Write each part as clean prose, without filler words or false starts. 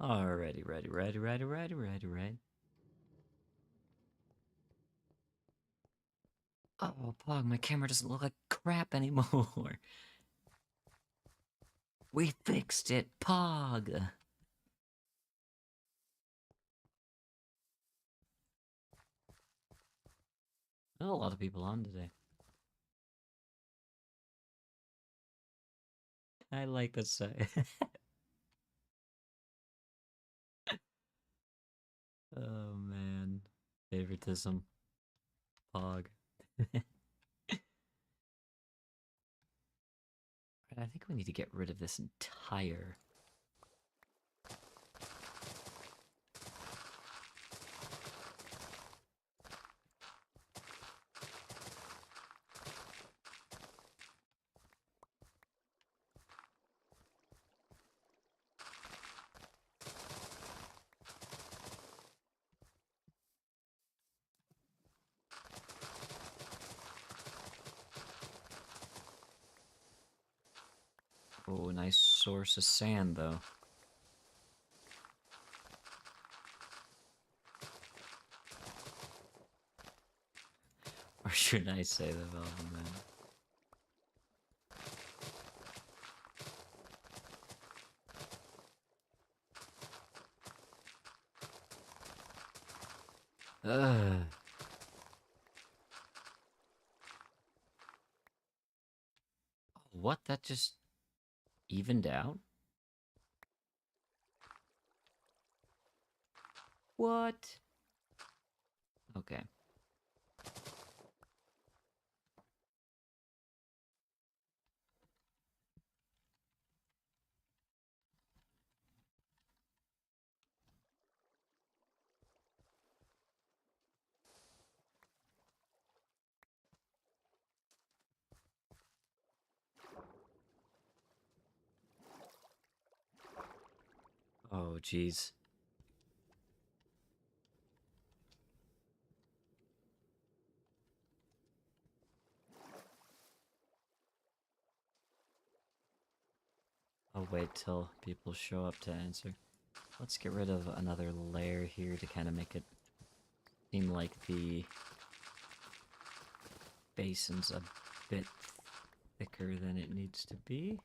Alrighty, ready. Oh, Pog, my camera doesn't look like crap anymore. We fixed it, Pog. There's a lot of people on today. I like the say. Oh man, favoritism, Pog. I think we need to get rid of this entire. Oh, nice source of sand though. Or should I say the Velvet Man? Ugh. What? That just evened out? What? Okay. Oh, jeez. I'll wait till people show up to answer. Let's get rid of another layer here to kind of make it seem like the basin's a bit thicker than it needs to be.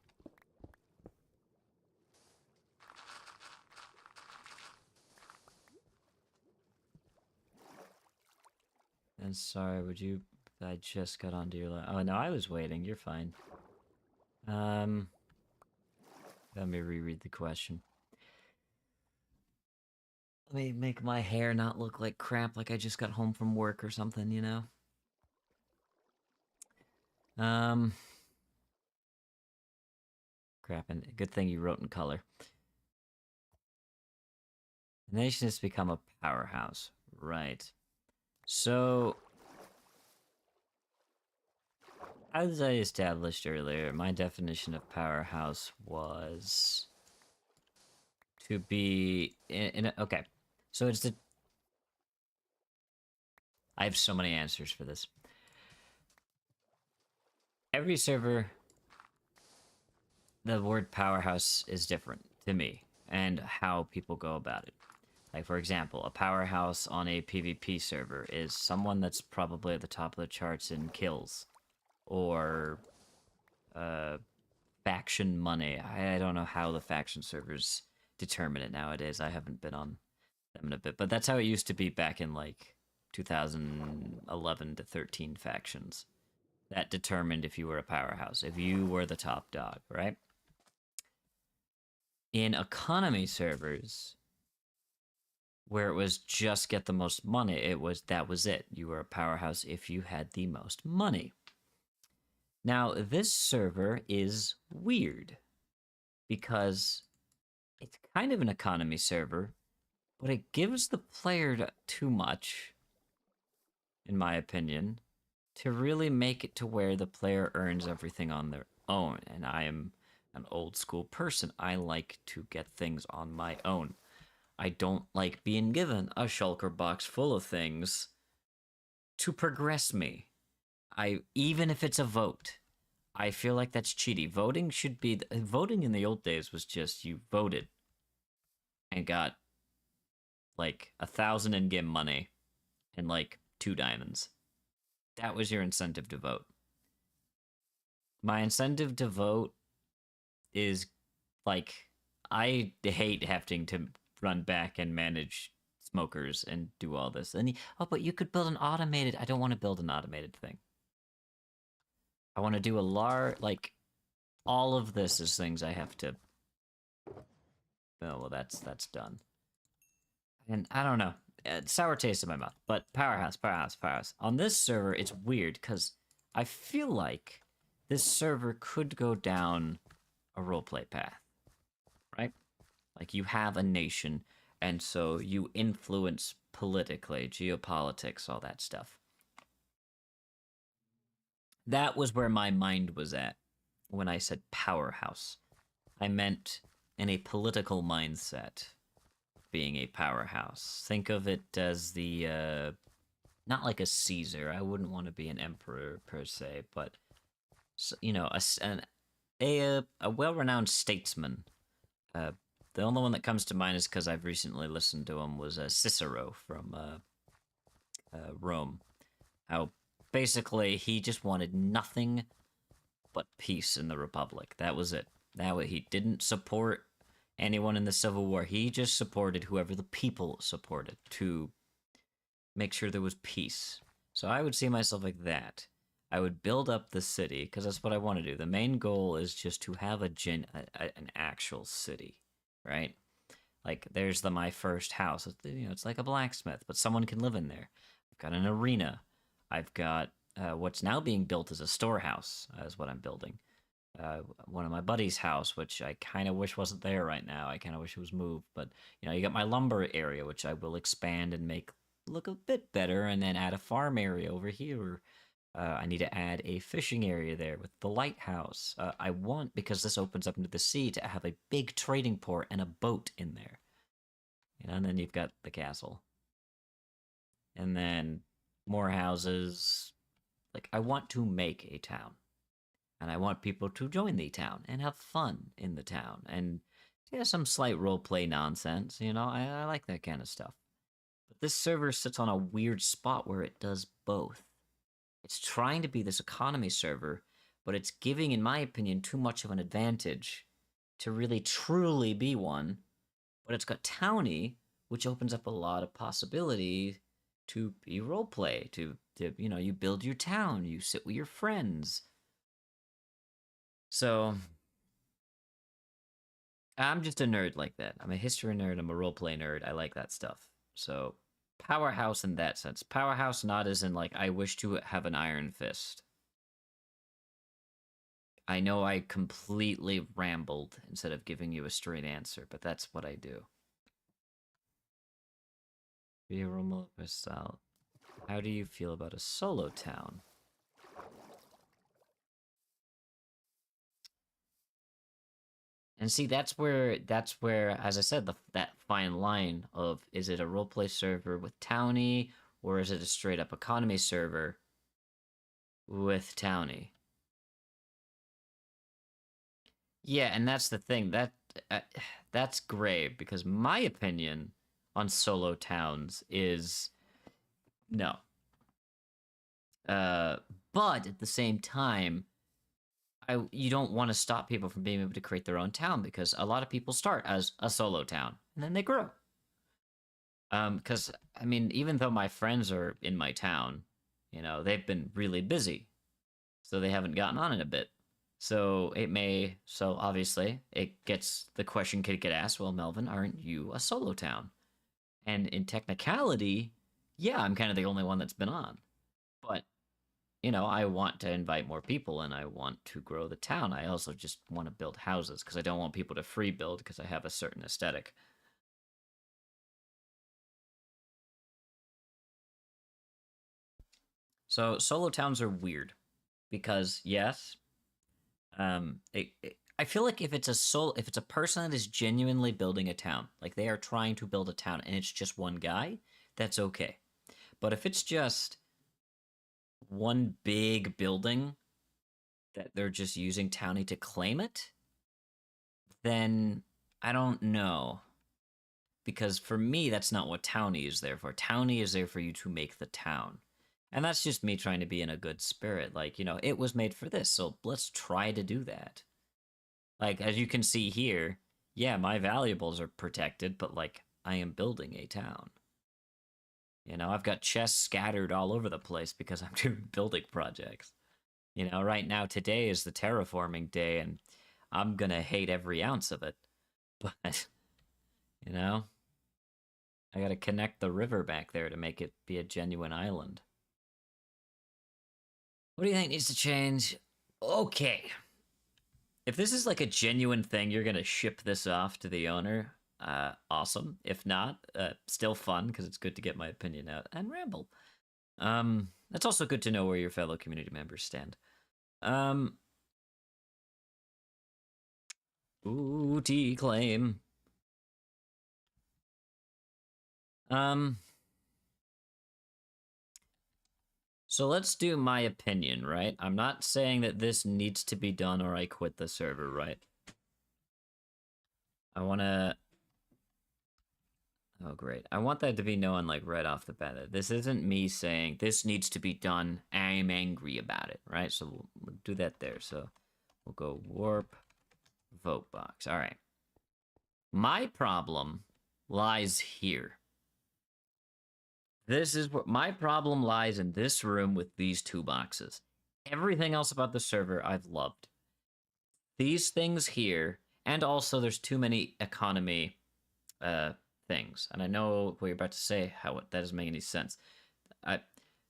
And sorry, would you... I just got onto your line. Oh, no, I was waiting. You're fine. Let me reread the question. Let me make my hair not look like crap, like I just got home from work or something, you know? Crap, and good thing you wrote in color. The nation has become a powerhouse. Right. So, as I established earlier, my definition of powerhouse was to be okay. So it's the I have so many answers for this. Every server, the word powerhouse is different to me and how people go about it. Like, for example, a powerhouse on a PvP server is someone that's probably at the top of the charts in kills or faction money. I don't know how the faction servers determine it nowadays. I haven't been on them in a bit, but that's how it used to be back in like 2011 to 13 factions. That determined if you were a powerhouse, if you were the top dog, right? In economy servers, where it was just get the most money, that was it. You were a powerhouse if you had the most money. Now, this server is weird because it's kind of an economy server, but it gives the player too much, in my opinion, to really make it to where the player earns everything on their own. And I am an old school person. I like to get things on my own. I don't like being given a shulker box full of things to progress me. Even if it's a vote, I feel like that's cheaty. Voting should be voting in the old days was just you voted and got like 1,000 in-game money and like 2 diamonds. That was your incentive to vote. My incentive to vote is like I hate having to run back and manage smokers and do all this. And oh, but you could build an automated. I don't want to build an automated thing. I want to do a large like all of this is things I have to. Oh well, that's done. And I don't know, sour taste in my mouth. But powerhouse, powerhouse, powerhouse. On this server, it's weird because I feel like this server could go down a roleplay path, right? Like you have a nation, and so you influence politically, geopolitics, all that stuff. That was where my mind was at when I said powerhouse. I meant in a political mindset, being a powerhouse. Think of it as the, not like a Caesar. I wouldn't want to be an emperor per se, but, you know, a well-renowned statesman. The only one that comes to mind is because I've recently listened to him was Cicero from Rome. How basically he just wanted nothing but peace in the Republic. That was it. He didn't support anyone in the Civil War. He just supported whoever the people supported to make sure there was peace. So I would see myself like that. I would build up the city because that's what I want to do. The main goal is just to have an actual city, right? Like there's my first house. It's like a blacksmith, but someone can live in there. I've got an arena. I've got what's now being built as a storehouse, is what I'm building. One of my buddy's house, which I kind of wish wasn't there right now. I kind of wish it was moved. But, you got my lumber area, which I will expand and make look a bit better, and then add a farm area over here. I need to add a fishing area there with the lighthouse. I want, because this opens up into the sea, to have a big trading port and a boat in there. And then you've got the castle. And then more houses. Like, I want to make a town. And I want people to join the town and have fun in the town. And some slight roleplay nonsense, I like that kind of stuff. But this server sits on a weird spot where it does both. It's trying to be this economy server, but it's giving, in my opinion, too much of an advantage to really truly be one. But it's got towny, which opens up a lot of possibility to be roleplay, to you build your town, you sit with your friends. So I'm just a nerd like that. I'm a history nerd, I'm a roleplay nerd. I like that stuff. So powerhouse in that sense. Powerhouse not as in like I wish to have an iron fist. I know I completely rambled instead of giving you a straight answer, but that's what I do. Be a roleplay style. How do you feel about a solo town? And see, that's where, as I said, that fine line of, is it a roleplay server with towny, or is it a straight up economy server with towny? Yeah, and that's the thing, that's grave, because my opinion on solo towns is no. But at the same time, you don't want to stop people from being able to create their own town, because a lot of people start as a solo town and then they grow. Because I mean, even though my friends are in my town, they've been really busy, so they haven't gotten on in a bit. So obviously the question could get asked, well, Melvin, aren't you a solo town? And in technicality, yeah, I'm kind of the only one that's been on. But I want to invite more people and I want to grow the town. I also just want to build houses because I don't want people to free build because I have a certain aesthetic. So solo towns are weird because yes, I feel like if it's a person that is genuinely building a town, like they are trying to build a town and it's just one guy, that's okay. But if it's just one big building that they're just using townie to claim it, then I don't know. because for me, that's not what Townie is there for. Townie is there for you to make the town. And that's just me trying to be in a good spirit. Like, it was made for this, so let's try to do that. Like, as you can see here, yeah, my valuables are protected, but, like, I am building a town. I've got chests scattered all over the place because I'm doing building projects. Right now, today is the terraforming day, and I'm gonna hate every ounce of it. But, I gotta connect the river back there to make it be a genuine island. What do you think needs to change? Okay. If this is like a genuine thing, you're gonna ship this off to the owner. Awesome. If not, still fun because it's good to get my opinion out and ramble. It's also good to know where your fellow community members stand. Ooh, T claim. So let's do my opinion, right? I'm not saying that this needs to be done or I quit the server, right? I want to... Oh, great. I want that to be known, like, right off the bat. This isn't me saying, this needs to be done, I'm angry about it, right? So we'll do that there. So we'll go warp, vote box. All right. My problem lies here. This is where my problem lies, in this room with these two boxes. Everything else about the server I've loved. These things here, and also there's too many economy things. And I know what you're about to say, how that doesn't make any sense.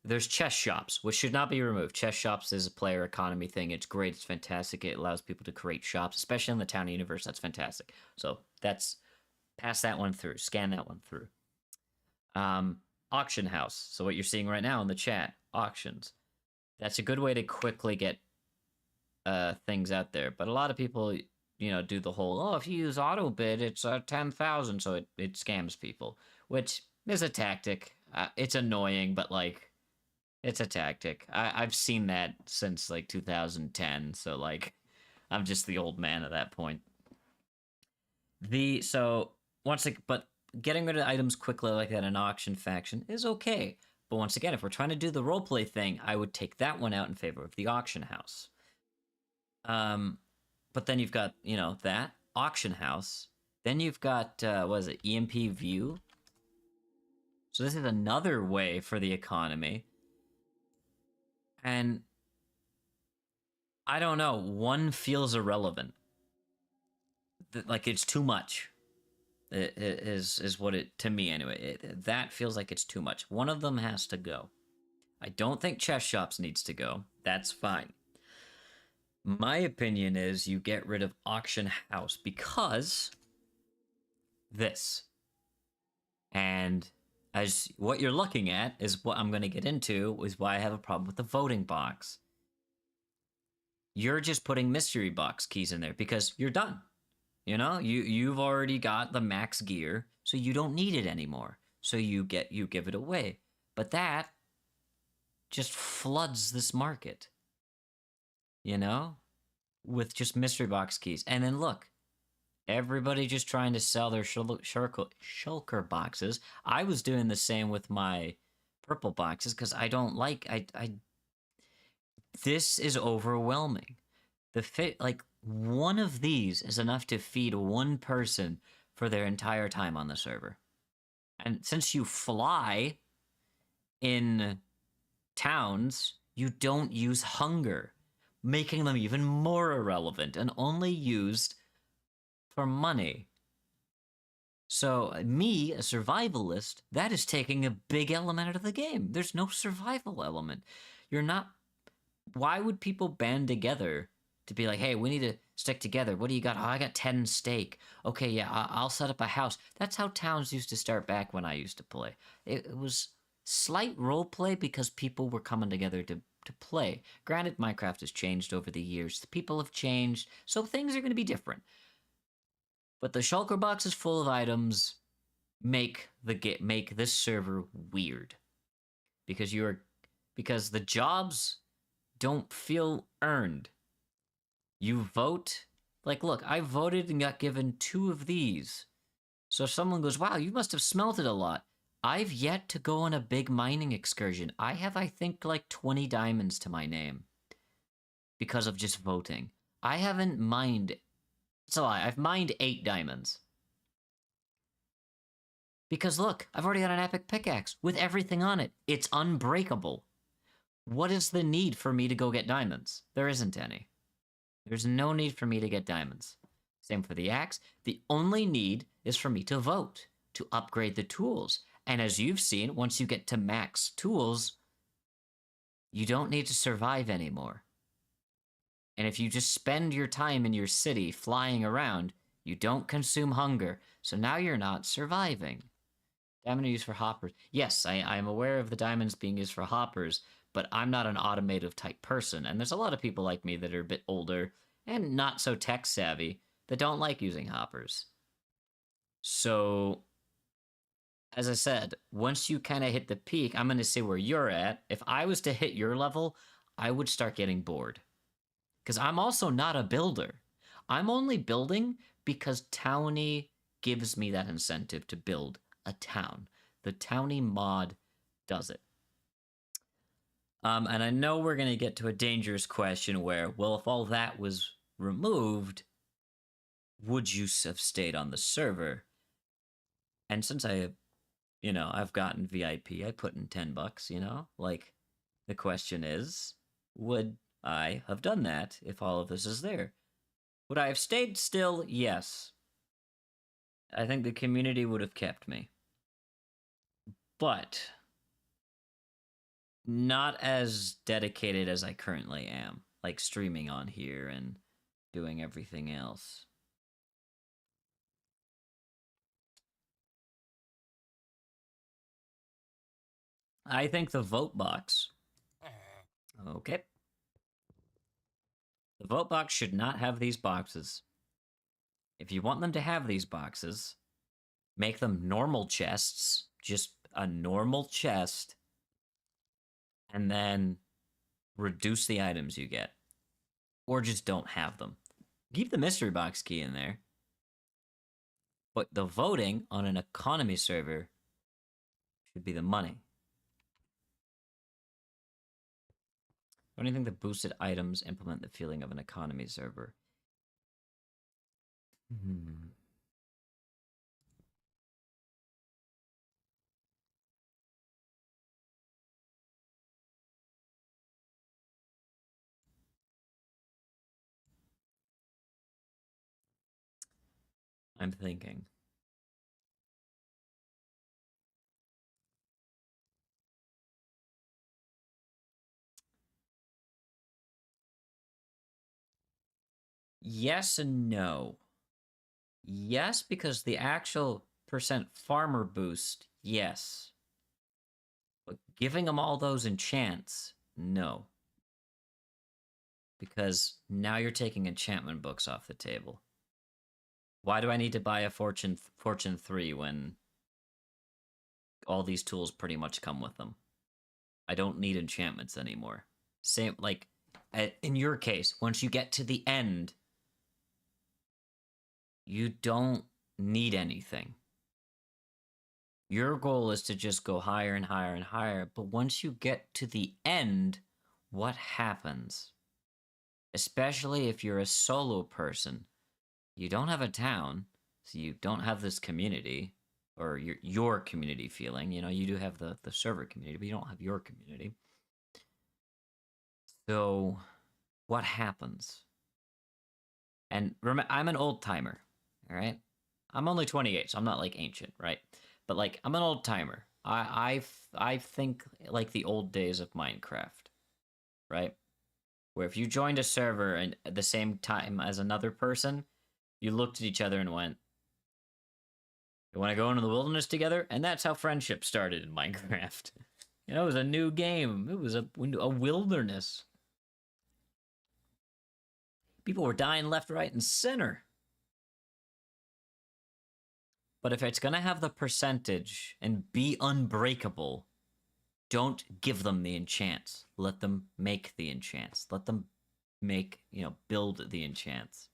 There's chess shops, which should not be removed. Chess shops is a player economy thing. It's great. It's fantastic. It allows people to create shops, especially in the town universe. That's fantastic. So that's, pass that one through. Scan that one through. Auction house. So what you're seeing right now in the chat, auctions. That's a good way to quickly get things out there. But a lot of people, do the whole, oh, if you use auto bid, it's 10,000, so it scams people, which is a tactic. It's annoying, but like, it's a tactic. I've seen that since like 2010, so like, I'm just the old man at that point. But getting rid of items quickly like that in an auction faction is okay. But once again, if we're trying to do the roleplay thing, I would take that one out in favor of the auction house. But then you've got, that auction house. Then you've got, what is it, EMP view? So this is another way for the economy. And I don't know, one feels irrelevant. Like it's too much. It is what it, to me anyway, that feels like it's too much. One of them has to go. I don't think chess shops needs to go. That's fine. My opinion is you get rid of auction house because this. And as what you're looking at is what I'm going to get into, is why I have a problem with the voting box. You're just putting mystery box keys in there because you're done. You've already got the max gear, so you don't need it anymore. So you give it away. But that just floods this market. With just mystery box keys. And then look, everybody just trying to sell their shulker boxes. I was doing the same with my purple boxes because I don't like, this is overwhelming. One of these is enough to feed one person for their entire time on the server. And since you fly in towns, you don't use hunger, making them even more irrelevant and only used for money. So me, a survivalist, that is taking a big element out of the game. There's no survival element. Why would people band together to be like, hey, we need to stick together. What do you got? Oh, I got 10 steak. Okay, yeah, I'll set up a house. That's how towns used to start back when I used to play. It was slight role play because people were coming together to play. Granted, Minecraft has changed over the years. The people have changed, so things are going to be different. But the shulker boxes full of items make this server weird. Because the jobs don't feel earned. You vote, like, look, I voted and got given 2 of these. So if someone goes, wow, you must have smelted a lot. I've yet to go on a big mining excursion. I have, I think, like 20 diamonds to my name because of just voting. I haven't mined. It's a lie. I've mined 8 diamonds. Because look, I've already got an epic pickaxe with everything on it. It's unbreakable. What is the need for me to go get diamonds? There isn't any. There's no need for me to get diamonds. Same for the axe. The only need is for me to vote, to upgrade the tools. And as you've seen, once you get to max tools, you don't need to survive anymore. And if you just spend your time in your city flying around, you don't consume hunger. So now you're not surviving. Diamond are used for hoppers. Yes, I'm aware of the diamonds being used for hoppers, but I'm not an automotive type person. And there's a lot of people like me that are a bit older and not so tech savvy that don't like using hoppers. So, as I said, once you kind of hit the peak, I'm going to say where you're at. If I was to hit your level, I would start getting bored. Because I'm also not a builder. I'm only building because Townie gives me that incentive to build a town. The Townie mod does it. And I know we're going to get to a dangerous question where, well, if all that was removed, would you have stayed on the server? And since I've gotten VIP, I put in $10, like, the question is, would I have done that if all of this is there? Would I have stayed still? Yes. I think the community would have kept me. But not as dedicated as I currently am, like streaming on here and doing everything else. I think the vote box. Okay. The vote box should not have these boxes. If you want them to have these boxes, make them normal chests, just a normal chest, and then reduce the items you get. Or just don't have them. Keep the mystery box key in there. But the voting on an economy server should be the money. What do you think the boosted items implement the feeling of an economy server? I'm thinking. Yes and no. Yes, because the actual percent farmer boost, yes. But giving them all those enchants, no. Because now you're taking enchantment books off the table. Why do I need to buy a Fortune 3 when all these tools pretty much come with them? I don't need enchantments anymore. Same, like, in your case, once you get to the end, you don't need anything. Your goal is to just go higher and higher and higher, but once you get to the end, what happens? Especially if you're a solo person, you don't have a town, so you don't have this community, or your community feeling. You do have the server community, but you don't have your community. So, what happens? And remember, I'm an old timer, all right? I'm only 28, so I'm not like ancient, right? But like, I'm an old timer. I think like the old days of Minecraft, right? Where if you joined a server and at the same time as another person, you looked at each other and went, "You want to go into the wilderness together?" And that's how friendship started in Minecraft. It was a new game. It was a wilderness. People were dying left, right, and center. But if it's going to have the percentage and be unbreakable, don't give them the enchants. Let them make the enchants. Let them build the enchants.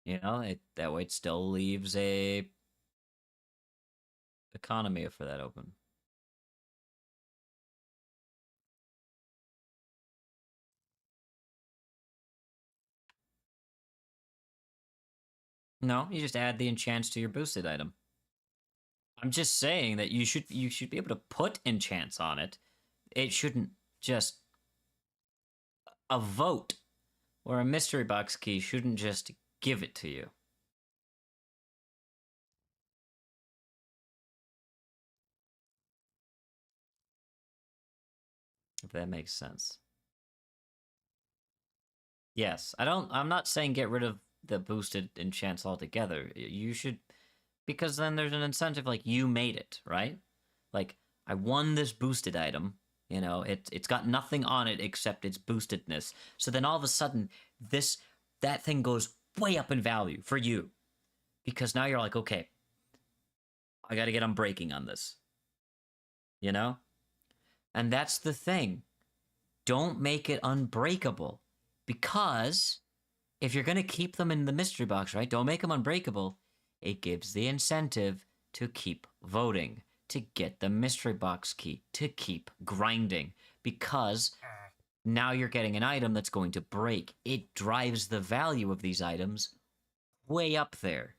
That way it still leaves a economy for that open. No, you just add the enchants to your boosted item. I'm just saying that you should be able to put enchants on it. It shouldn't just a vote or a mystery box key shouldn't just give it to you. If that makes sense. Yes, I'm not saying get rid of the boosted enchants altogether. You should, because then there's an incentive, like you made it, right? Like I won this boosted item, you know, it's got nothing on it except its boostedness. So then all of a sudden that thing goes way up in value for you. Because now you're like, okay, I got to get unbreaking on this. You know? And that's the thing. Don't make it unbreakable, because if you're going to keep them in the mystery box, right? Don't make them unbreakable. It gives the incentive to keep voting, to get the mystery box key, to keep grinding, because now you're getting an item that's going to break. It drives the value of these items way up there.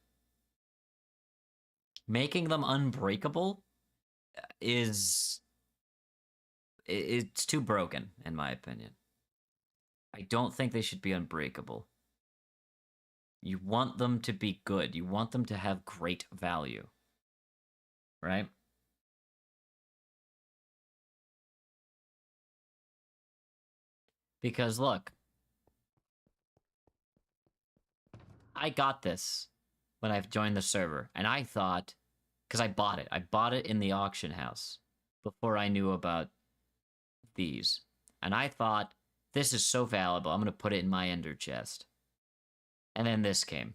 Making them unbreakable is it's too broken, in my opinion. I don't think they should be unbreakable. You want them to be good. You want them to have great value. Right? Because look, I got this when I've joined the server, and I thought, because I bought it. I bought it in the auction house before I knew about these. And I thought, this is so valuable, I'm going to put it in my ender chest. And then this came.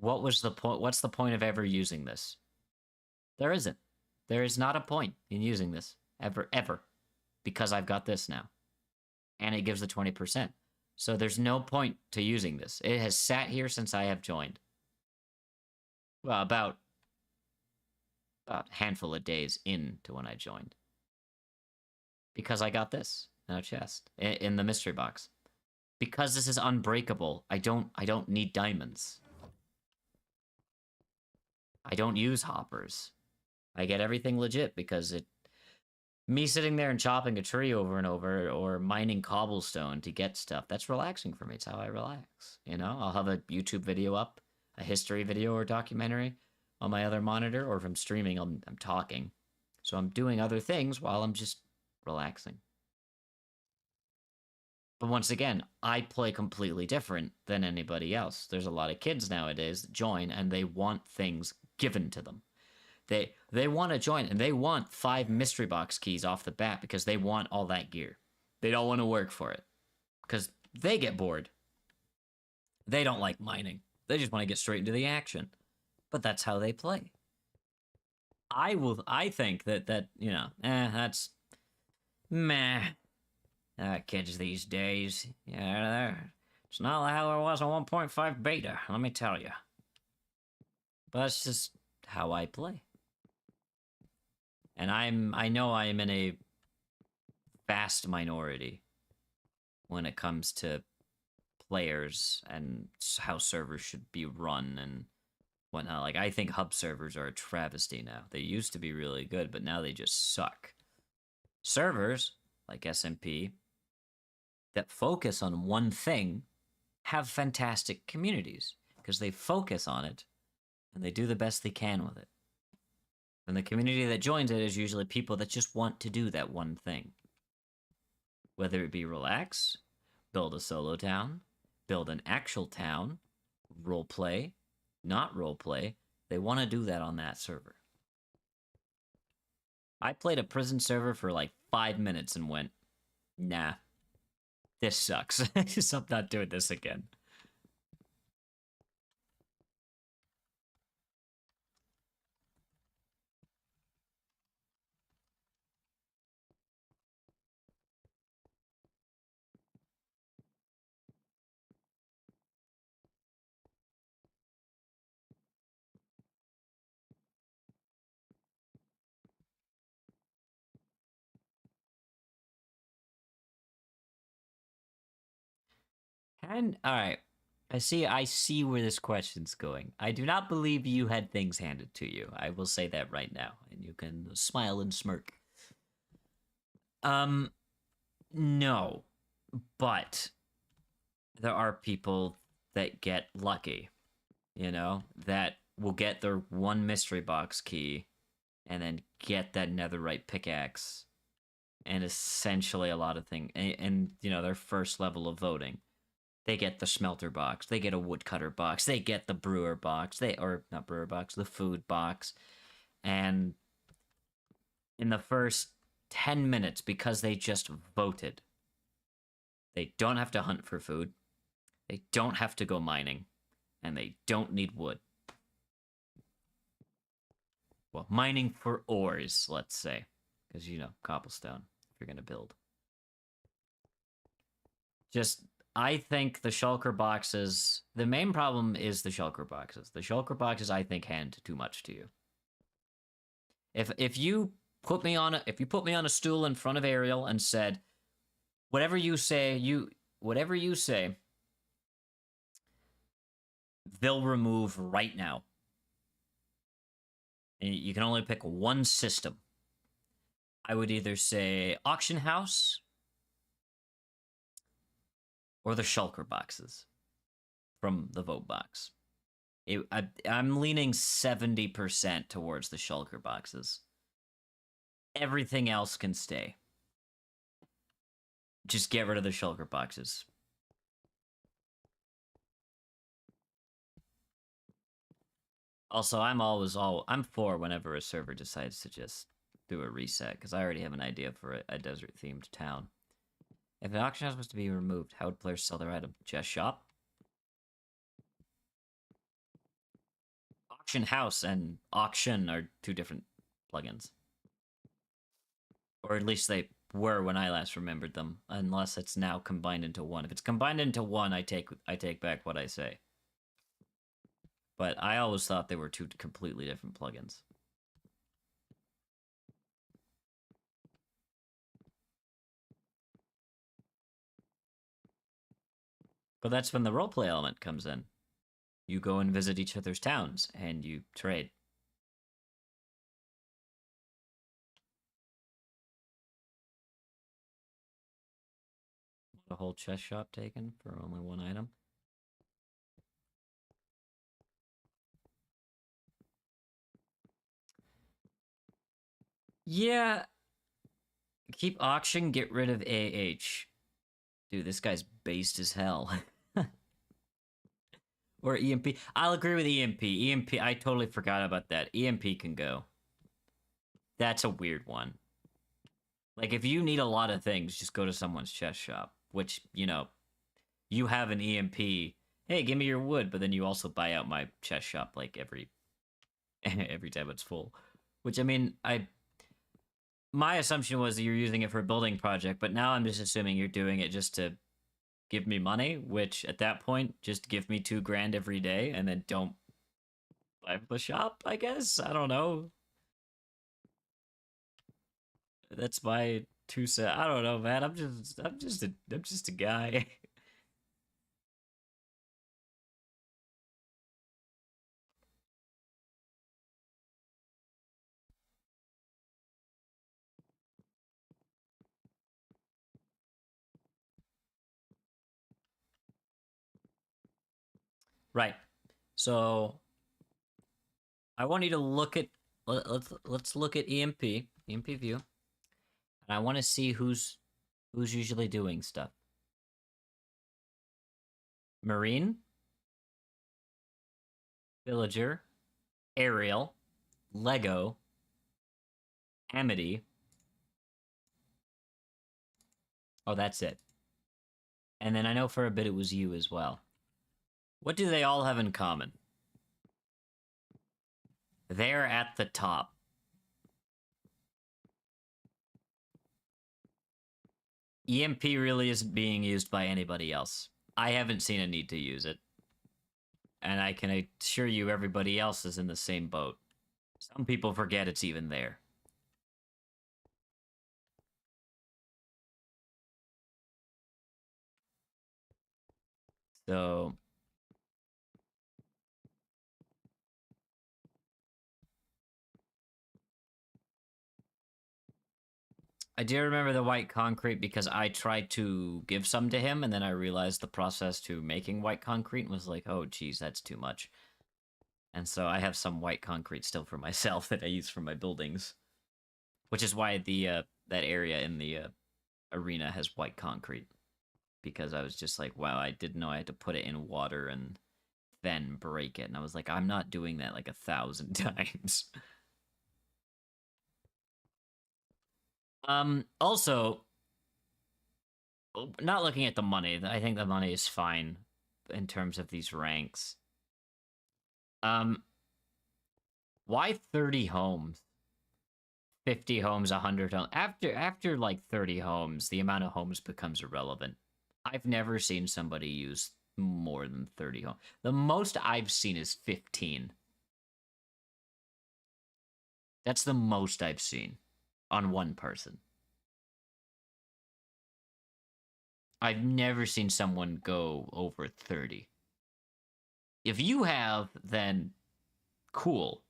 What was the point? What's the point of ever using this? There isn't. There is not a point in using this. Ever, ever. Because I've got this now. And it gives the 20%. So there's no point to using this. It has sat here since I have joined. Well, about a handful of days into when I joined. Because I got this in a chest. In the mystery box. Because this is unbreakable, I don't need diamonds. I don't use hoppers. I get everything legit because me sitting there and chopping a tree over and over or mining cobblestone to get stuff, that's relaxing for me. It's how I relax. You know, I'll have a YouTube video up, a history video or documentary on my other monitor, or if I'm streaming, I'm talking. So I'm doing other things while I'm just relaxing. But once again, I play completely different than anybody else. There's a lot of kids nowadays that join and they want things given to them. They want to join and they want 5 mystery box keys off the bat because they want all that gear. They don't want to work for it because they get bored. They don't like mining. They just want to get straight into the action. But that's how they play. I think that you know, that's meh. Kids these days, yeah, it's not how it was on 1.5 beta, let me tell you. But that's just how I play. And I know I am in a vast minority when it comes to players and how servers should be run and whatnot. Like, I think hub servers are a travesty now. They used to be really good, but now they just suck. Servers, like SMP, that focus on one thing have fantastic communities because they focus on it and they do the best they can with it. And the community that joins it is usually people that just want to do that one thing. Whether it be relax, build a solo town, build an actual town, roleplay, not roleplay, they want to do that on that server. I played a prison server for like 5 minutes and went, nah, this sucks. I'm not doing this again. And all right, I see where this question's going. I do not believe you had things handed to you. I will say that right now, and you can smile and smirk. Um, no, but there are people that get lucky, that will get their one mystery box key and then get that netherite pickaxe and essentially a lot of things and their first level of voting. They get the smelter box, they get a woodcutter box, they get the brewer box, or not brewer box, the food box. And in the first 10 minutes, because they just voted, they don't have to hunt for food, they don't have to go mining, and they don't need wood. Well, mining for ores, let's say, because cobblestone if you're gonna build. Just I think the shulker boxes. The main problem is the shulker boxes. The shulker boxes, I think, hand too much to you. If you put me on a stool in front of Ariel and said, whatever you say, they'll remove right now. And you can only pick one system. I would either say auction house or the shulker boxes from the vote box. I'm leaning 70% towards the shulker boxes. Everything else can stay. Just get rid of the shulker boxes. Also, I'm for whenever a server decides to just do a reset, because I already have an idea for a desert-themed town. If an auction house was to be removed, how would players sell their item? Just shop? Auction house and auction are two different plugins. Or at least they were when I last remembered them, unless it's now combined into one. If it's combined into one, I take back what I say. But I always thought they were two completely different plugins. But that's when the roleplay element comes in. You go and visit each other's towns, and you trade. The whole chest shop taken for only one item. Yeah. Keep auction, get rid of AH. Dude, this guy's based as hell. Or EMP. I'll agree with EMP. EMP, I totally forgot about that. EMP can go. That's a weird one. Like, if you need a lot of things, just go to someone's chest shop. Which, you have an EMP. Hey, give me your wood, but then you also buy out my chest shop, like, every time it's full. Which, I mean, my assumption was that you're using it for a building project, but now I'm just assuming you're doing it just to give me money, which at that point, just give me $2,000 every day and then don't buy the shop, I guess? I don't know. That's my 2 cents. I don't know, man. I'm just a guy. Right. So I want you to look at let's look at EMP view, and I want to see who's usually doing stuff. Marine, Villager, Ariel, Lego, Amity. Oh, that's it. And then I know for a bit it was you as well. What do they all have in common? They're at the top. EMP really isn't being used by anybody else. I haven't seen a need to use it. And I can assure you everybody else is in the same boat. Some people forget it's even there. So I do remember the white concrete because I tried to give some to him, and then I realized the process to making white concrete was like, oh, geez, that's too much. And so I have some white concrete still for myself that I use for my buildings, which is why the that area in the arena has white concrete, because I was just like, wow, I didn't know I had to put it in water and then break it, and I was like, I'm not doing that like 1,000 times. Also, not looking at the money, I think the money is fine in terms of these ranks. Why 30 homes? 50 homes, 100 homes. After like 30 homes, the amount of homes becomes irrelevant. I've never seen somebody use more than 30 homes. The most I've seen is 15. That's the most I've seen on one person. I've never seen someone go over 30. If you have, then cool.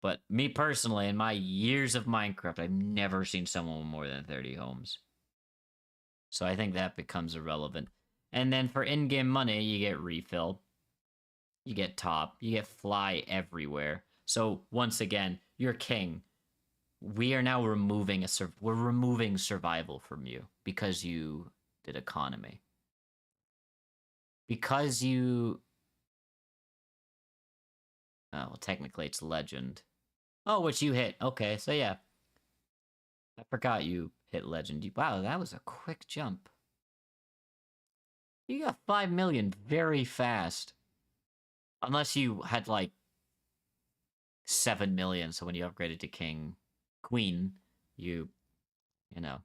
But me personally, in my years of Minecraft, I've never seen someone with more than 30 homes. So I think that becomes irrelevant. And then for in-game money, you get refill, you get top, you get fly everywhere. So once again, you're king. We are now removing we're removing survival from you because you did economy. Because you oh, well, technically it's legend. Oh, which you hit. Okay, so yeah. I forgot you hit legend. Wow, that was a quick jump. You got 5 million very fast. Unless you had like 7 million, so when you upgraded to queen, you know,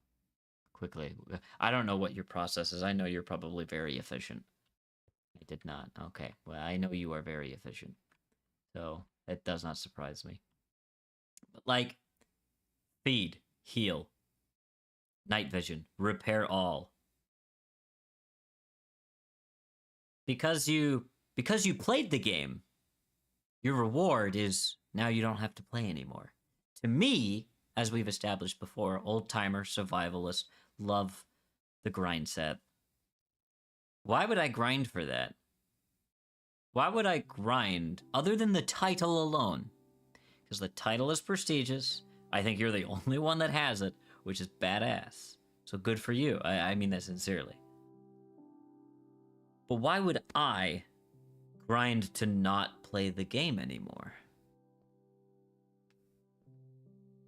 quickly. I don't know what your process is. I know you're probably very efficient. I did not. Okay. Well, I know you are very efficient. So, that does not surprise me. But like feed, heal, night vision, repair all. Because you played the game, your reward is now you don't have to play anymore. To me, as we've established before, old timer, survivalist, love the grind set. Why would I grind for that? Why would I grind other than the title alone? Because the title is prestigious. I think you're the only one that has it, which is badass. So good for you. I mean that sincerely. But why would I grind to not play the game anymore?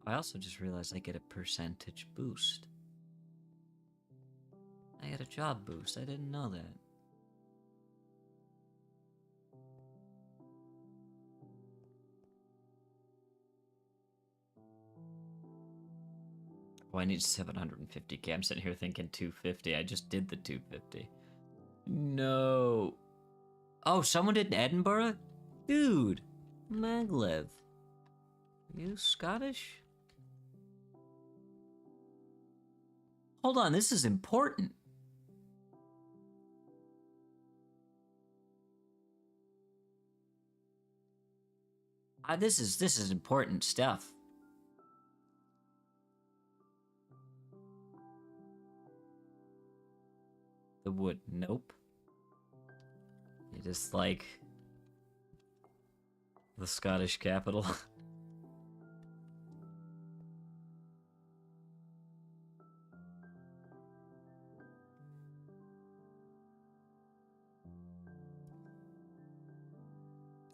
I also just realized I get a percentage boost. I get a job boost. I didn't know that. Oh, I need 750k. I'm sitting here thinking 250. I just did the 250. No. Oh, someone did Edinburgh? Dude. Maglev. You Scottish? Hold on, this is important. This is important stuff. The wood, nope. You just like the Scottish capital.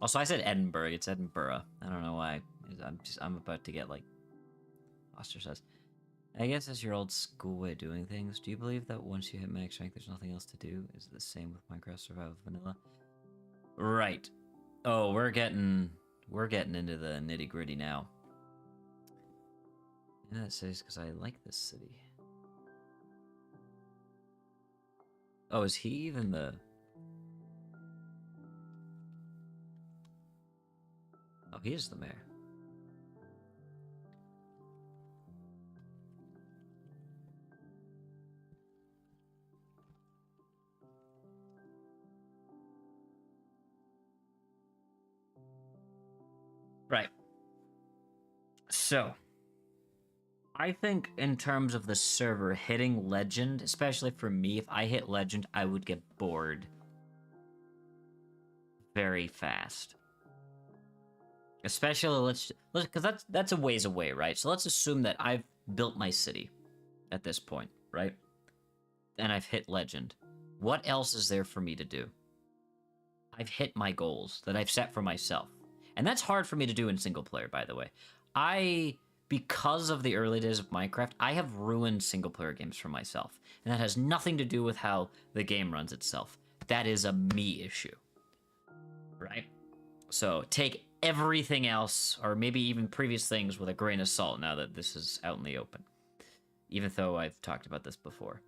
Also, I said Edinburgh. It's Edinburgh. I don't know why. I'm about to get like ostracized. I guess that's your old school way of doing things. Do you believe that once you hit max rank, there's nothing else to do? Is it the same with Minecraft Survival Vanilla? Right. Oh, we're getting into the nitty gritty now. And that says because I like this city. Oh, is he even the? Oh, he is the mayor. Right. So, I think in terms of the server hitting legend, especially for me, if I hit legend, I would get bored very fast. Especially let's because that's a ways away, right? So let's assume that I've built my city at this point, right? And I've hit legend. What else is there for me to do? I've hit my goals that I've set for myself. And that's hard for me to do in single player, by the way. Because of the early days of Minecraft, I have ruined single player games for myself. And that has nothing to do with how the game runs itself. That is a me issue, right? So take everything else, or maybe even previous things, with a grain of salt now that this is out in the open. Even though I've talked about this before.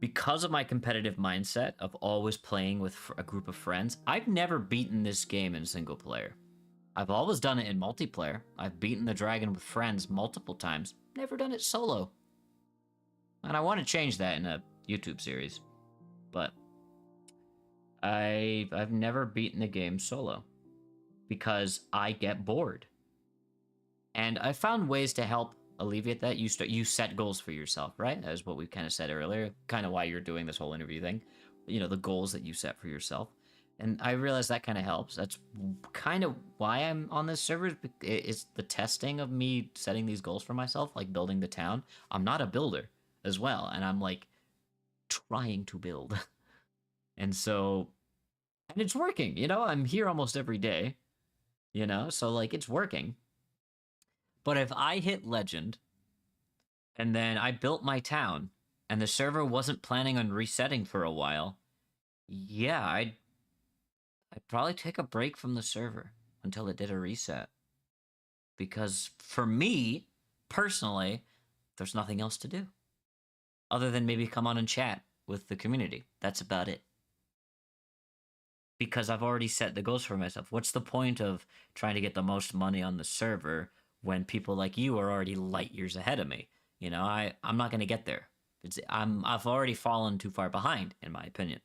Because of my competitive mindset of always playing with a group of friends, I've never beaten this game in single player. I've always done it in multiplayer. I've beaten the dragon with friends multiple times, never done it solo. And I want to change that in a YouTube series. But I've never beaten a game solo because I get bored. And I found ways to help alleviate that. You set goals for yourself, right? That is what we kind of said earlier, kind of why you're doing this whole interview thing. You know, the goals that you set for yourself. And I realize that kind of helps. That's kind of why I'm on this server. It's the testing of me setting these goals for myself, like building the town. I'm not a builder as well, and I'm like trying to build. And so, and it's working, you know? I'm here almost every day, you know? So like it's working. But if I hit legend and then I built my town and the server wasn't planning on resetting for a while, yeah, I'd probably take a break from the server until it did a reset. Because for me, personally, there's nothing else to do other than maybe come on and chat with the community. That's about it. Because I've already set the goals for myself. What's the point of trying to get the most money on the server when people like you are already light years ahead of me? You know, I'm not going to get there. I've already fallen too far behind, in my opinion.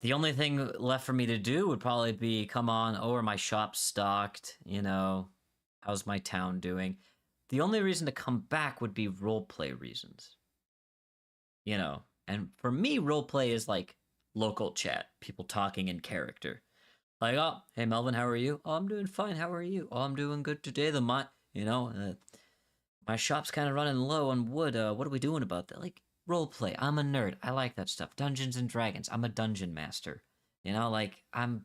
The only thing left for me to do would probably be, come on, oh, are my shops stocked? You know, how's my town doing? The only reason to come back would be roleplay reasons. You know, and for me, roleplay is like local chat, people talking in character. Like, oh, hey Melvin, how are you? Oh, I'm doing fine. How are you? Oh, I'm doing good today. My shop's kind of running low on wood. What are we doing about that? Like, roleplay. I'm a nerd. I like that stuff. Dungeons and Dragons. I'm a dungeon master. You know, like I'm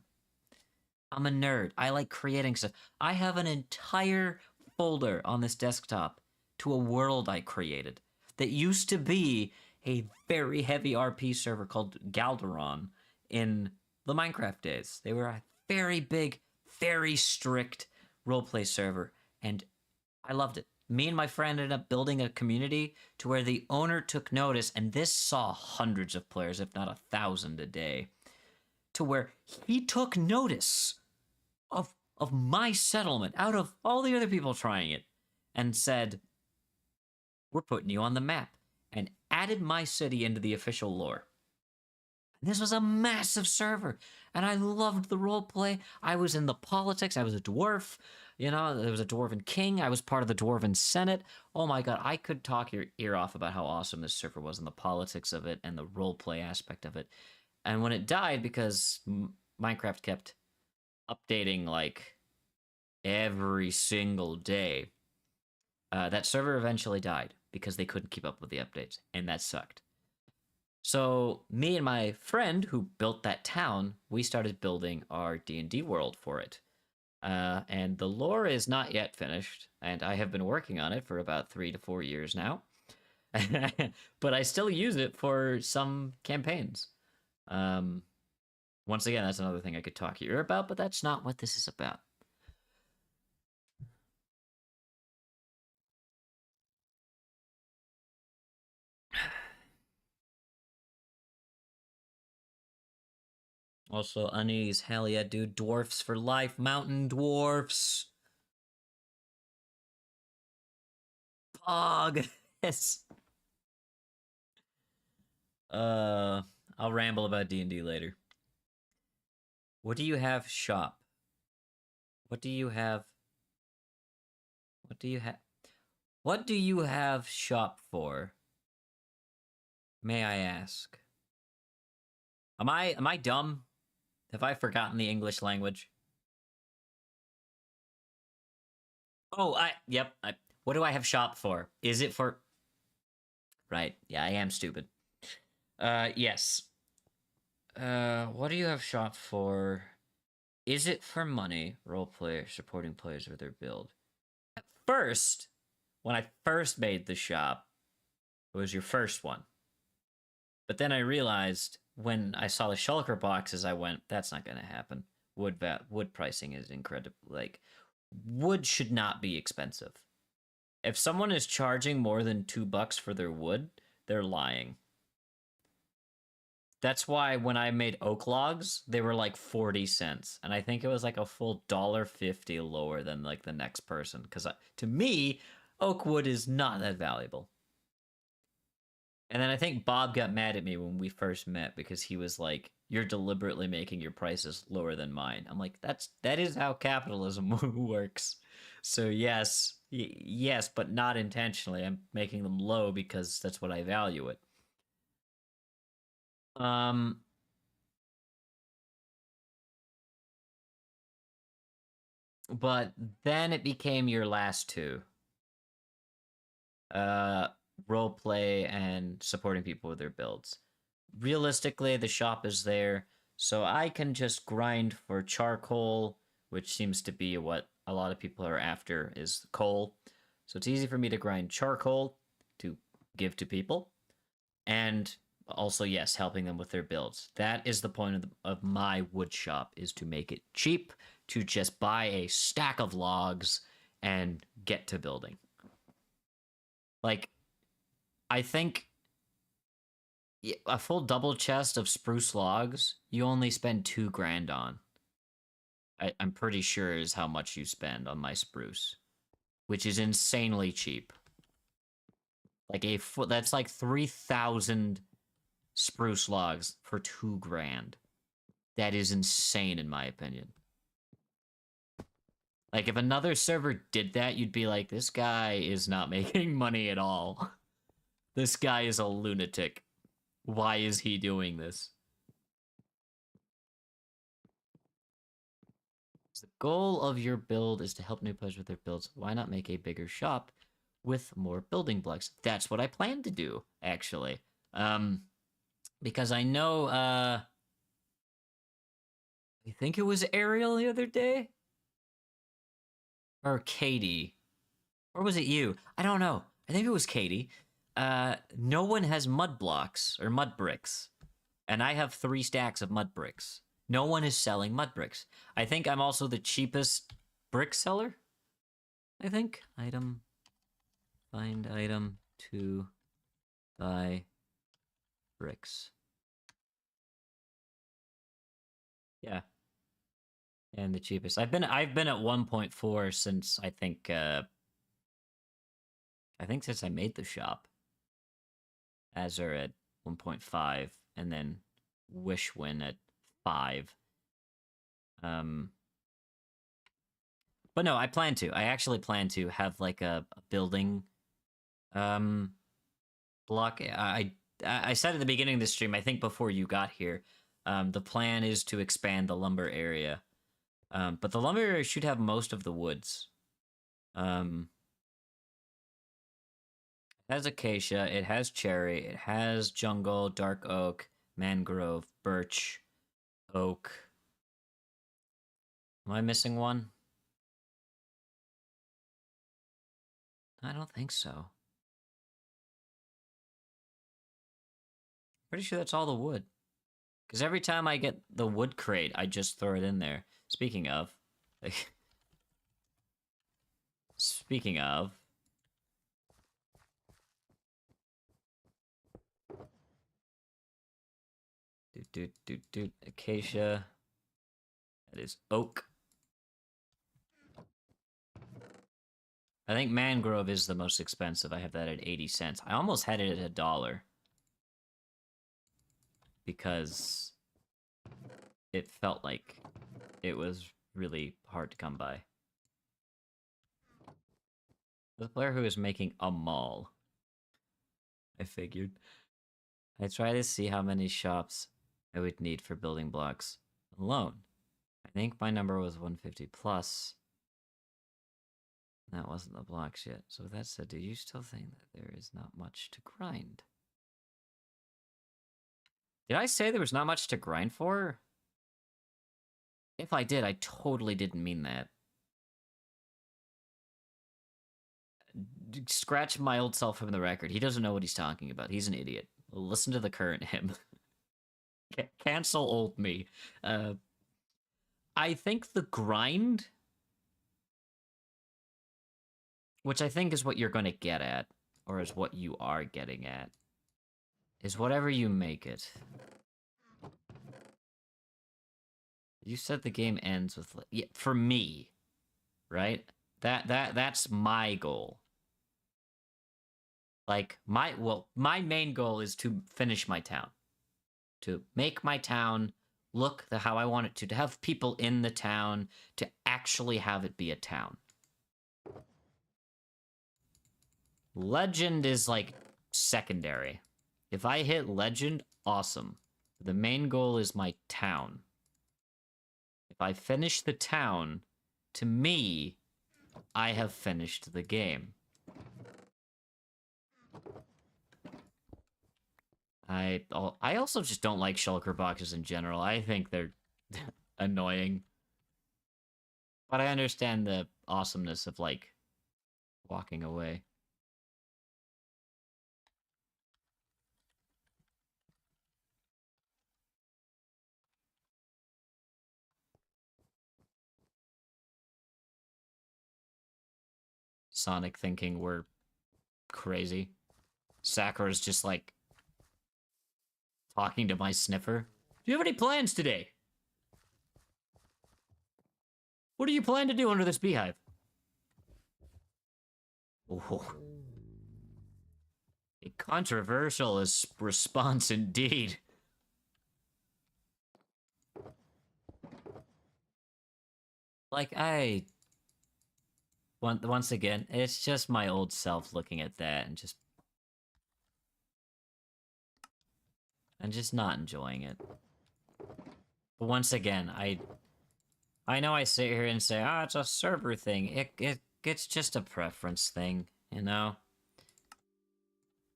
a nerd. I like creating stuff. I have an entire folder on this desktop to a world I created that used to be a very heavy RP server called Galderon in the Minecraft days. They were a very big, very strict roleplay server, and I loved it. Me and my friend ended up building a community to where the owner took notice, and this saw hundreds of players, if not 1,000 a day, to where he took notice of my settlement out of all the other people trying it and said, we're putting you on the map, and added my city into the official lore. This was a massive server, and I loved the roleplay. I was in the politics. I was a dwarf. You know, there was a dwarven king. I was part of the dwarven senate. Oh my god, I could talk your ear off about how awesome this server was and the politics of it and the roleplay aspect of it. And when it died, because Minecraft kept updating like every single day, that server eventually died because they couldn't keep up with the updates, and that sucked. So me and my friend who built that town, we started building our D&D world for it. And the lore is not yet finished, and I have been working on it for about 3 to 4 years now. But I still use it for some campaigns. Once again, that's another thing I could talk here about, but that's not what this is about. Also, unease, hell yeah, dude. Dwarfs for life, mountain dwarfs. Pog. Yes. I'll ramble about D&D later. What do you have shop? What do you have? What do you have? What do you have shop for? May I ask? Am I dumb? Have I forgotten the English language? Oh, yep. What do I have shop for? Is it for? Right. Yeah, I am stupid. Yes. What do you have shop for? Is it for money? Role player supporting players with their build. At first, when I first made the shop, it was your first one. But then I realized when I saw the shulker boxes, I went, "That's not going to happen." Wood pricing is incredible. Like, wood should not be expensive. If someone is charging more than $2 for their wood, they're lying. That's why when I made oak logs, they were like 40 cents. And I think it was like a full $1.50 lower than like the next person. Because to me, oak wood is not that valuable. And then I think Bob got mad at me when we first met because he was like, "You're deliberately making your prices lower than mine." I'm like, that is how capitalism works. So yes, but not intentionally. I'm making them low because that's what I value it. Um, but then it became your last two. Uh, Role play and supporting people with their builds. Realistically, the shop is there, so I can just grind for charcoal, which seems to be what a lot of people are after, is coal. So it's easy for me to grind charcoal to give to people, and also, yes, helping them with their builds. That is the point of my wood shop, is to make it cheap, to just buy a stack of logs and get to building. Like, I think a full double chest of spruce logs, you only spend 2 grand on. I'm pretty sure is how much you spend on my spruce, which is insanely cheap. Like that's like 3,000 spruce logs for 2 grand. That is insane in my opinion. Like if another server did that, you'd be like, this guy is not making money at all. This guy is a lunatic. Why is he doing this? The goal of your build is to help new players with their builds. Why not make a bigger shop with more building blocks? That's what I plan to do, actually. Because I know, I think it was Ariel the other day? Or Katie. Or was it you? I don't know. I think it was Katie. No one has mud blocks or mud bricks. And I have 3 stacks of mud bricks. No one is selling mud bricks. I think I'm also the cheapest brick seller. I think. Item. Find item to buy bricks. Yeah. And the cheapest. I've been at 1.4 since I think since I made the shop. Azure at 1.5 and then Wishwin at 5. But no, I plan to. I actually plan to have like a building block. I said at the beginning of the stream, I think before you got here, the plan is to expand the lumber area. But the lumber area should have most of the woods. It has acacia, it has cherry, it has jungle, dark oak, mangrove, birch, oak. Am I missing one? I don't think so. Pretty sure that's all the wood. Because every time I get the wood crate, I just throw it in there. Speaking of... Speaking of... Acacia. That is oak. I think mangrove is the most expensive. I have that at 80 cents. I almost had it at $1. Because it felt like it was really hard to come by. The player who is making a mall. I figured. I try to see how many shops I would need for building blocks alone. I think my number was 150 plus. That wasn't the blocks yet. So with that said, do you still think that there is not much to grind? Did I say there was not much to grind for? If I did, I totally didn't mean that. Scratch my old self from the record. He doesn't know what he's talking about. He's an idiot. Listen to the current him. Cancel old me. I think the grind, which I think is what you're going to get at, or is what you are getting at, is whatever you make it. You said the game ends with, yeah, for me, right? That's my goal. Like my main goal is to finish my town, to make my town look how I want it to have people in the town, to actually have it be a town. Legend is like secondary. If I hit legend, awesome. The main goal is my town. If I finish the town, to me, I have finished the game. I also just don't like shulker boxes in general. I think they're annoying. But I understand the awesomeness of, like, walking away. Sonic thinking we're crazy. Sakura's just, like, talking to my sniffer. Do you have any plans today? What do you plan to do under this beehive? Oh. A controversial response indeed. Like, once again, it's just my old self looking at that and just not enjoying it. But once again, I know I sit here and say, it's a server thing. It's just a preference thing, you know?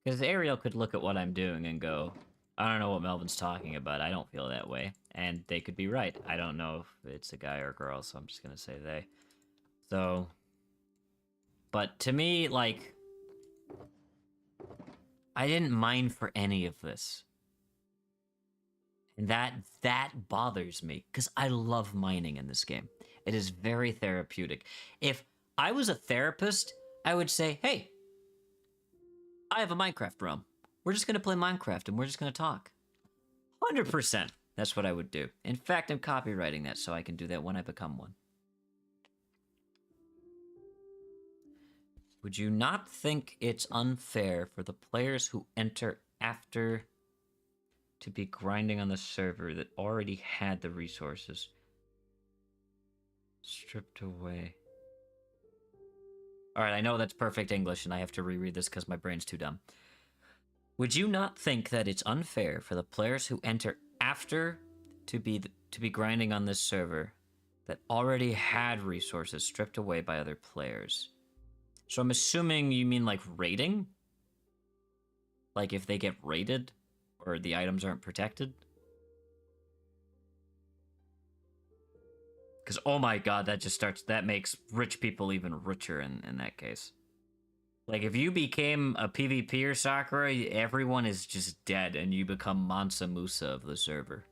Because Ariel could look at what I'm doing and go, I don't know what Melvin's talking about. I don't feel that way. And they could be right. I don't know if it's a guy or a girl, so I'm just gonna say they. So... But to me, like... I didn't mind for any of this. And that bothers me, because I love mining in this game. It is very therapeutic. If I was a therapist, I would say, hey, I have a Minecraft room. We're just going to play Minecraft, and we're just going to talk. 100%. That's what I would do. In fact, I'm copywriting that, so I can do that when I become one. Would you not think it's unfair for the players who enter after to be grinding on the server that already had the resources stripped away? Alright, I know that's perfect English, and I have to reread this because my brain's too dumb. Would you not think that it's unfair for the players who enter after to be grinding on this server that already had resources stripped away by other players? So I'm assuming you mean like raiding? Like if they get raided or the items aren't protected? Because, oh my god, that makes rich people even richer in that case. Like, if you became a PvPer, Sakura, everyone is just dead, and you become Mansa Musa of the server.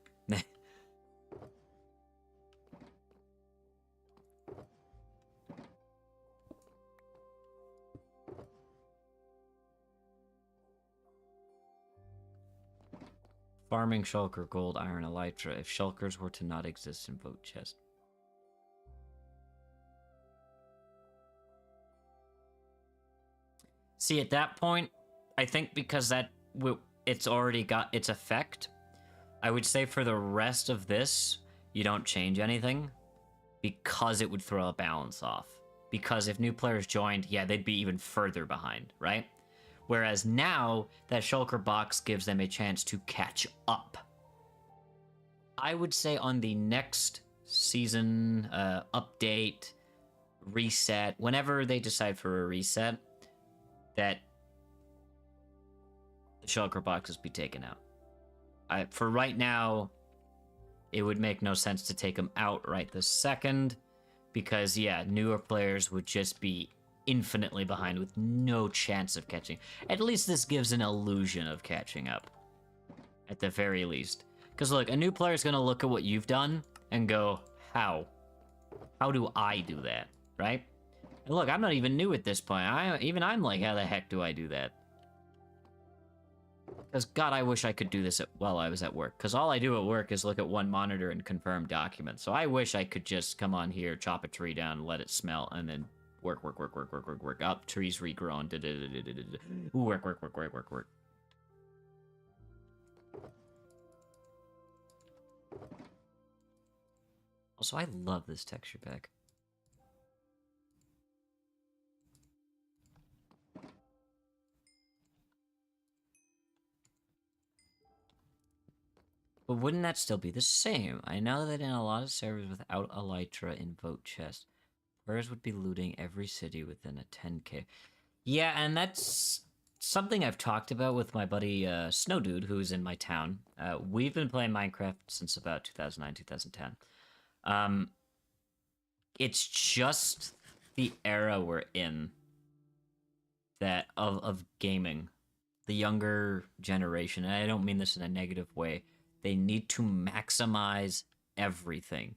Farming shulker, gold, iron, elytra. If shulkers were to not exist in vote chest. See, at that point, I think because it's already got its effect, I would say for the rest of this, you don't change anything. because it would throw a balance off. Because if new players joined, yeah, they'd be even further behind, right? Whereas now, that shulker box gives them a chance to catch up. I would say on the next season update, reset, whenever they decide for a reset, that the shulker boxes be taken out. For right now, it would make no sense to take them out right this second, because, yeah, newer players would just be infinitely behind with no chance of catching. At least this gives an illusion of catching up, at the very least. Because, look, a new player is going to look at what you've done and go, how? How do I do that, right? And look, I'm not even new at this point. I'm like, how the heck do I do that? Because, God, I wish I could do this while I was at work. Because all I do at work is look at one monitor and confirm documents. So I wish I could just come on here, chop a tree down, let it smelt, and then work. Up, trees regrown. Work. Also, I love this texture pack. But wouldn't that still be the same? I know that in a lot of servers without Elytra in vote chest, players would be looting every city within a 10k. Yeah, and that's something I've talked about with my buddy Snow Dude, who's in my town. We've been playing Minecraft since about 2009, 2010. It's just the era we're in that of gaming. The younger generation, and I don't mean this in a negative way, they need to maximize everything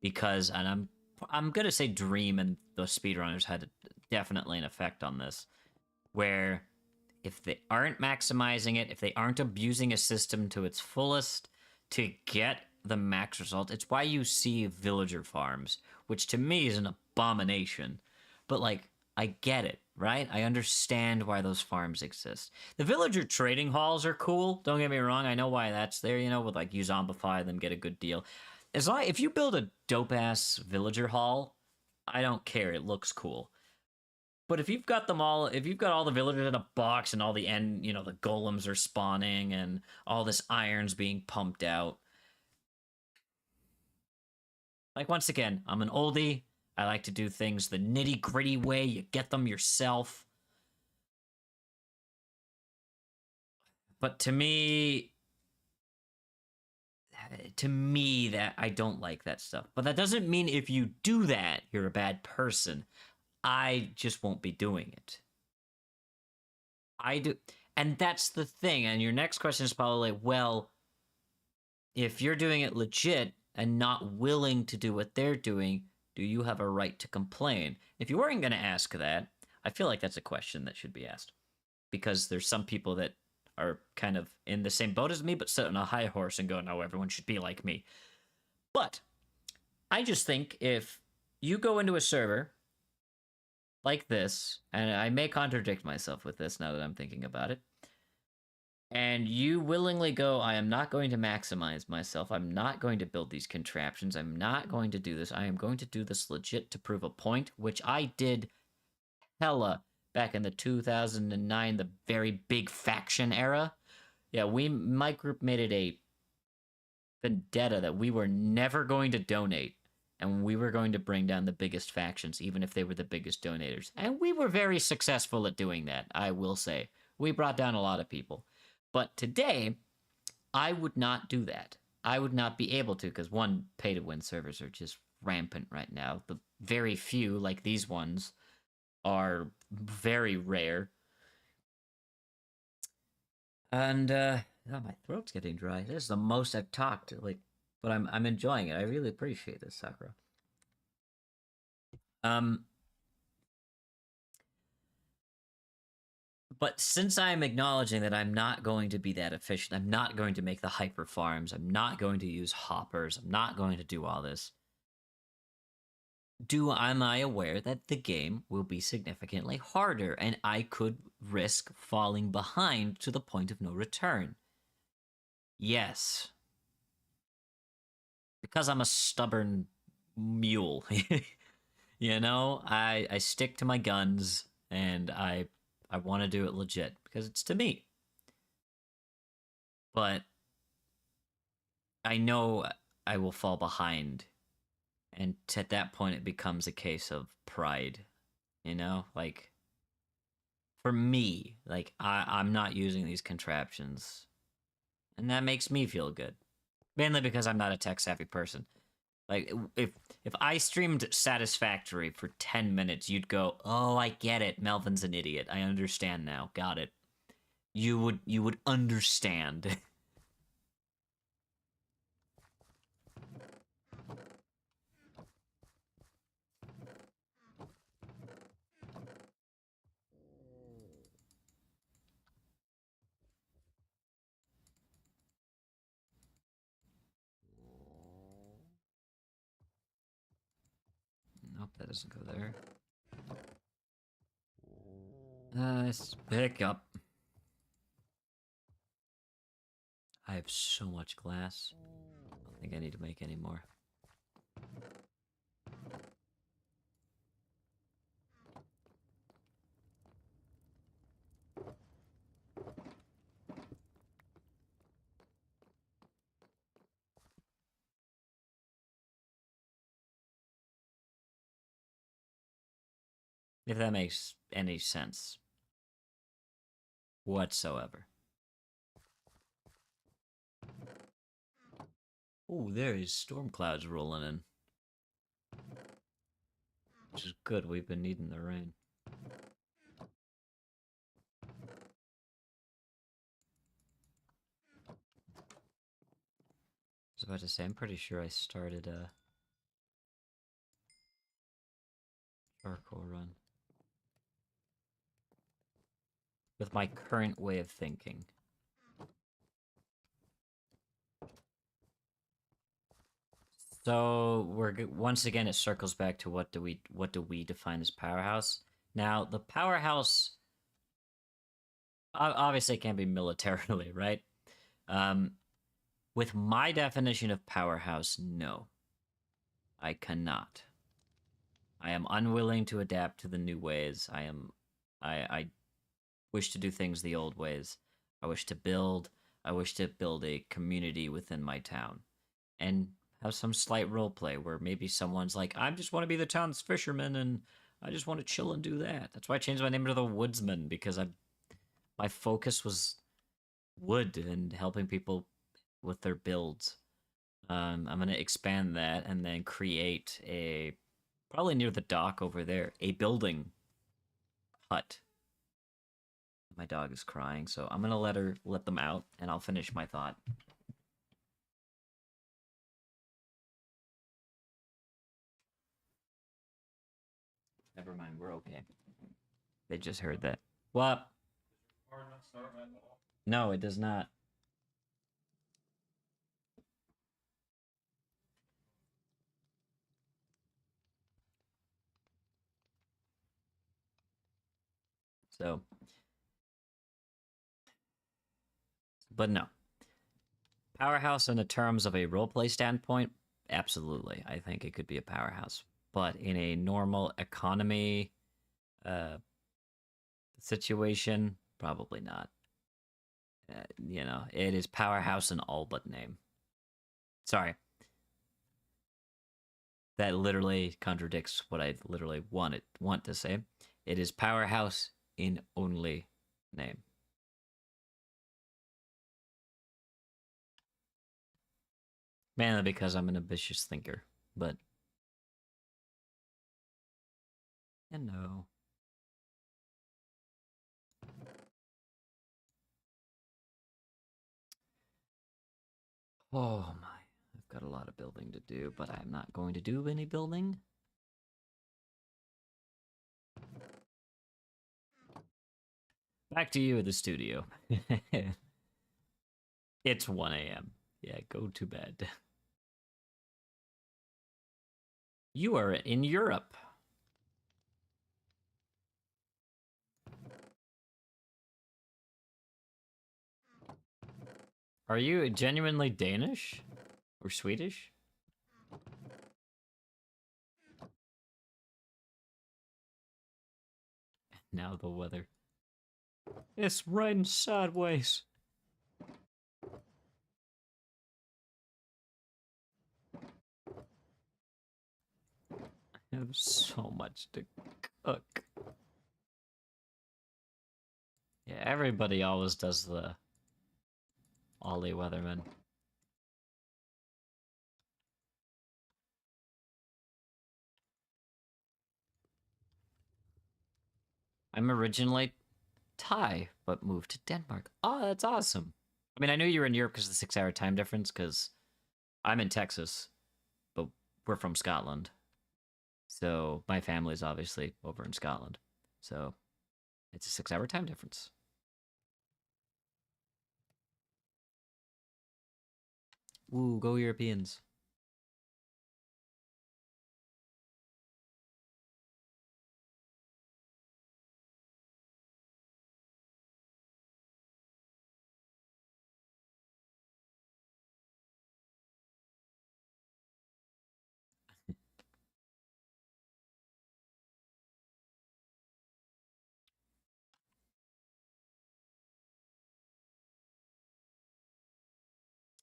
because, and I'm gonna say Dream and the speedrunners had definitely an effect on this, where if they aren't maximizing it, if they aren't abusing a system to its fullest to get the max result, it's why you see villager farms, which to me is an abomination. But like, I get it, right? I understand why those farms exist. The villager trading halls are cool. Don't get me wrong. I know why that's there, you know, with like you zombify them, get a good deal. As long if you build a dope ass villager hall, I don't care. It looks cool. But if you've got them all, if you've got all the villagers in a box and all the end, you know, the golems are spawning and all this iron's being pumped out. Like, once again, I'm an oldie. I like to do things the nitty-gritty way. You get them yourself. But to me, that I don't like that stuff. But that doesn't mean if you do that, you're a bad person. I just won't be doing it. I do. And that's the thing. And your next question is probably, well, if you're doing it legit and not willing to do what they're doing, do you have a right to complain? If you weren't going to ask that, I feel like that's a question that should be asked. Because there's some people that are kind of in the same boat as me, but sit on a high horse and go, no, everyone should be like me. But I just think if you go into a server like this, and I may contradict myself with this now that I'm thinking about it, and you willingly go, I am not going to maximize myself, I'm not going to build these contraptions, I'm not going to do this, I am going to do this legit to prove a point, which I did hella back in the 2009, the very big faction era. Yeah, my group made it a vendetta that we were never going to donate, and we were going to bring down the biggest factions, even if they were the biggest donators. And we were very successful at doing that, I will say. We brought down a lot of people. But today, I would not do that. I would not be able to, because one, pay-to-win servers are just rampant right now. The very few, like these ones, are very rare. And, oh, my throat's getting dry. This is the most I've talked, like, but I'm enjoying it. I really appreciate this, Sakura. But since I'm acknowledging that I'm not going to be that efficient, I'm not going to make the hyper farms, I'm not going to use hoppers, I'm not going to do all this, am I aware that the game will be significantly harder and I could risk falling behind to the point of no return? Yes. Because I'm a stubborn mule. You know, I stick to my guns, and I want to do it legit because it's to me. But I know I will fall behind, and at that point it becomes a case of pride. You know, like for me, like I'm not using these contraptions, and that makes me feel good. Mainly because I'm not a tech savvy person. Like if I streamed Satisfactory for 10 minutes, you'd go, "Oh, I get it. Melvin's an idiot. I understand now. Got it." You would understand. Nope, that doesn't go there. Let's pick up. I have so much glass. I don't think I need to make any more. If that makes any sense whatsoever. Oh, there is storm clouds rolling in. Which is good. We've been needing the rain. I was about to say, I'm pretty sure I started a charcoal run with my current way of thinking. So once again it circles back to what do we define as powerhouse? Now the powerhouse obviously can't be militarily, right? Um, with my definition of powerhouse, no, I cannot. I am unwilling to adapt to the new ways. I wish to do things the old ways. I wish to build. I wish to build a community within my town, and have some slight role play where maybe someone's like, I just want to be the town's fisherman, and I just want to chill and do that. That's why I changed my name to the Woodsman, because my focus was wood and helping people with their builds. I'm gonna expand that and then create a probably near the dock over there a building hut. My dog is crying, so I'm gonna let them out, and I'll finish my thought. Never mind, we're okay. They just heard that. What? No, it does not. So, but no. Powerhouse in the terms of a roleplay standpoint, absolutely. I think it could be a powerhouse. But in a normal economy uh, situation, probably not. It is powerhouse in all but name. Sorry. That literally contradicts what I literally want to say. It is powerhouse in only name. Mainly because I'm an ambitious thinker, but no. Oh my. I've got a lot of building to do, but I'm not going to do any building. Back to you at the studio. It's 1 a.m. Yeah, go to bed. You are in Europe. Are you genuinely Danish? Or Swedish? Now the weather. It's raining sideways. I have so much to cook. Yeah, everybody always does the Ollie Weatherman. I'm originally Thai, but moved to Denmark. Oh, that's awesome. I mean, I knew you were in Europe because of the 6 hour time difference, because I'm in Texas, but we're from Scotland. So my family's obviously over in Scotland. So it's a 6 hour time difference. Woo, go Europeans.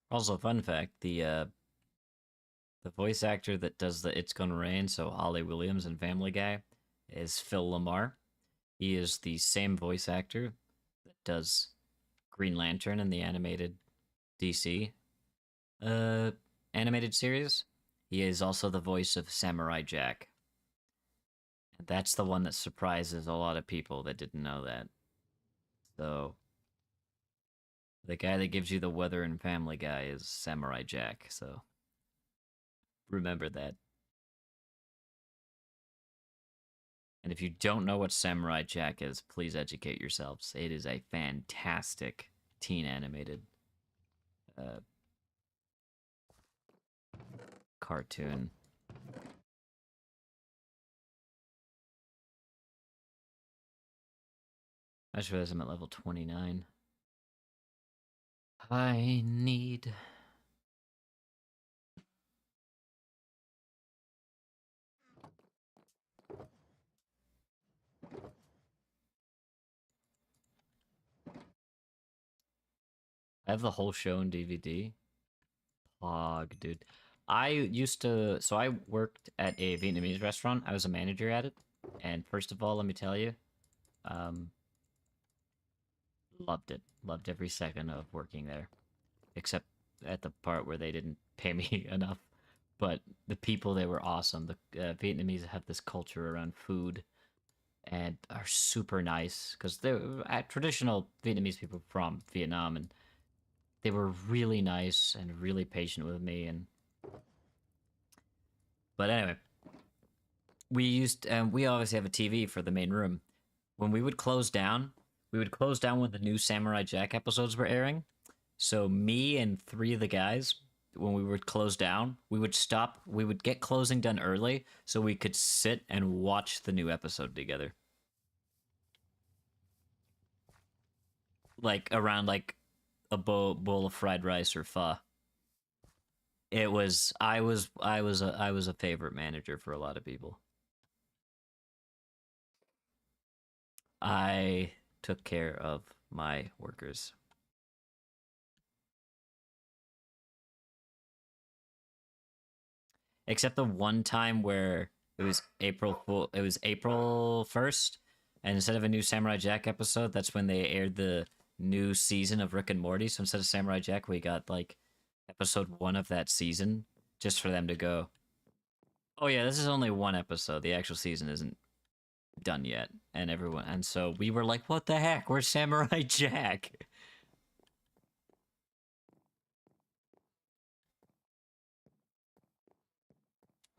Also, fun fact, the voice actor that does the It's Gonna Rain, so Ollie Williams in Family Guy, is Phil Lamar. He is the same voice actor that does Green Lantern in the animated DC uh animated series. He is also the voice of Samurai Jack. And that's the one that surprises a lot of people that didn't know that. So the guy that gives you the weather in Family Guy is Samurai Jack, so remember that. And if you don't know what Samurai Jack is, please educate yourselves. It is a fantastic teen animated uh, cartoon. I just realized I'm at level 29. I need. I have the whole show in DVD. Pog, dude. I used to. So I worked at a Vietnamese restaurant. I was a manager at it. And first of all, let me tell you, um, loved it. Loved every second of working there, except at the part where they didn't pay me enough. But the people, they were awesome. The Vietnamese have this culture around food and are super nice because they're traditional Vietnamese people from Vietnam, and they were really nice and really patient with me. And but anyway, we obviously have a TV for the main room. When we would close down when the new Samurai Jack episodes were airing. So me and three of the guys, when we would close down, we would stop. We would get closing done early so we could sit and watch the new episode together. Like around like a bowl of fried rice or pho. It was I was a favorite manager for a lot of people. I took care of my workers. Except the one time where it was April 1st, and instead of a new Samurai Jack episode, that's when they aired the new season of Rick and Morty. So instead of Samurai Jack, we got like episode 1 of that season just for them to go, "Oh yeah, this is only one episode. The actual season isn't done yet." And so we were like, "What the heck? We're Samurai Jack."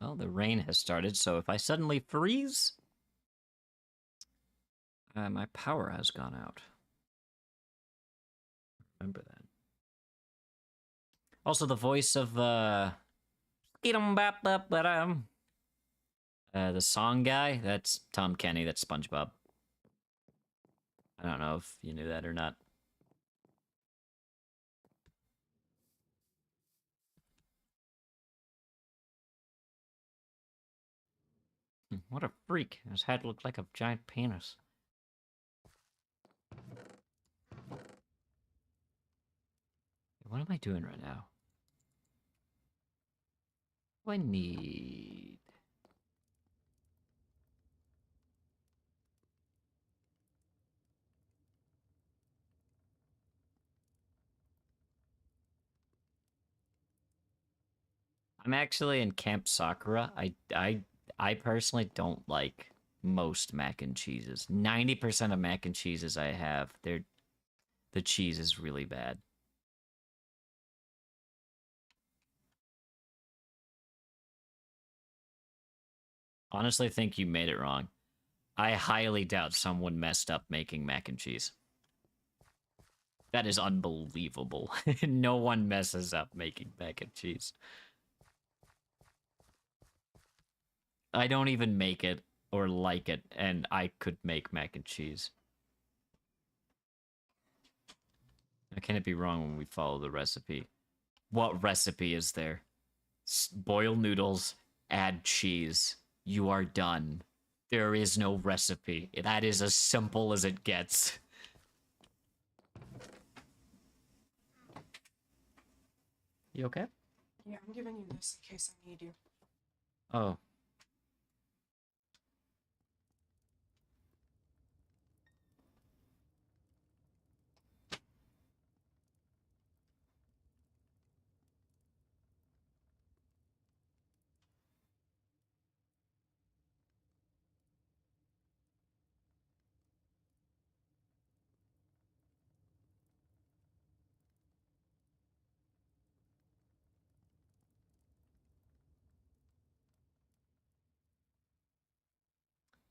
Well, the rain has started, so if I suddenly freeze, my power has gone out. Remember that. Also, the voice of the song guy, that's Tom Kenny, that's SpongeBob. I don't know if you knew that or not. What a freak. His head looked like a giant penis. What am I doing right now? What do I need? I'm actually in Camp Sakura. I personally don't like most mac and cheeses. 90% of mac and cheeses I have, the cheese is really bad. Honestly, think you made it wrong. I highly doubt someone messed up making mac and cheese. That is unbelievable. No one messes up making mac and cheese. I don't even make it or like it, and I could make mac and cheese. How can it be wrong when we follow the recipe? What recipe is there? Boil noodles, add cheese. You are done. There is no recipe. That is as simple as it gets. You okay? Yeah, I'm giving you this in case I need you. Oh.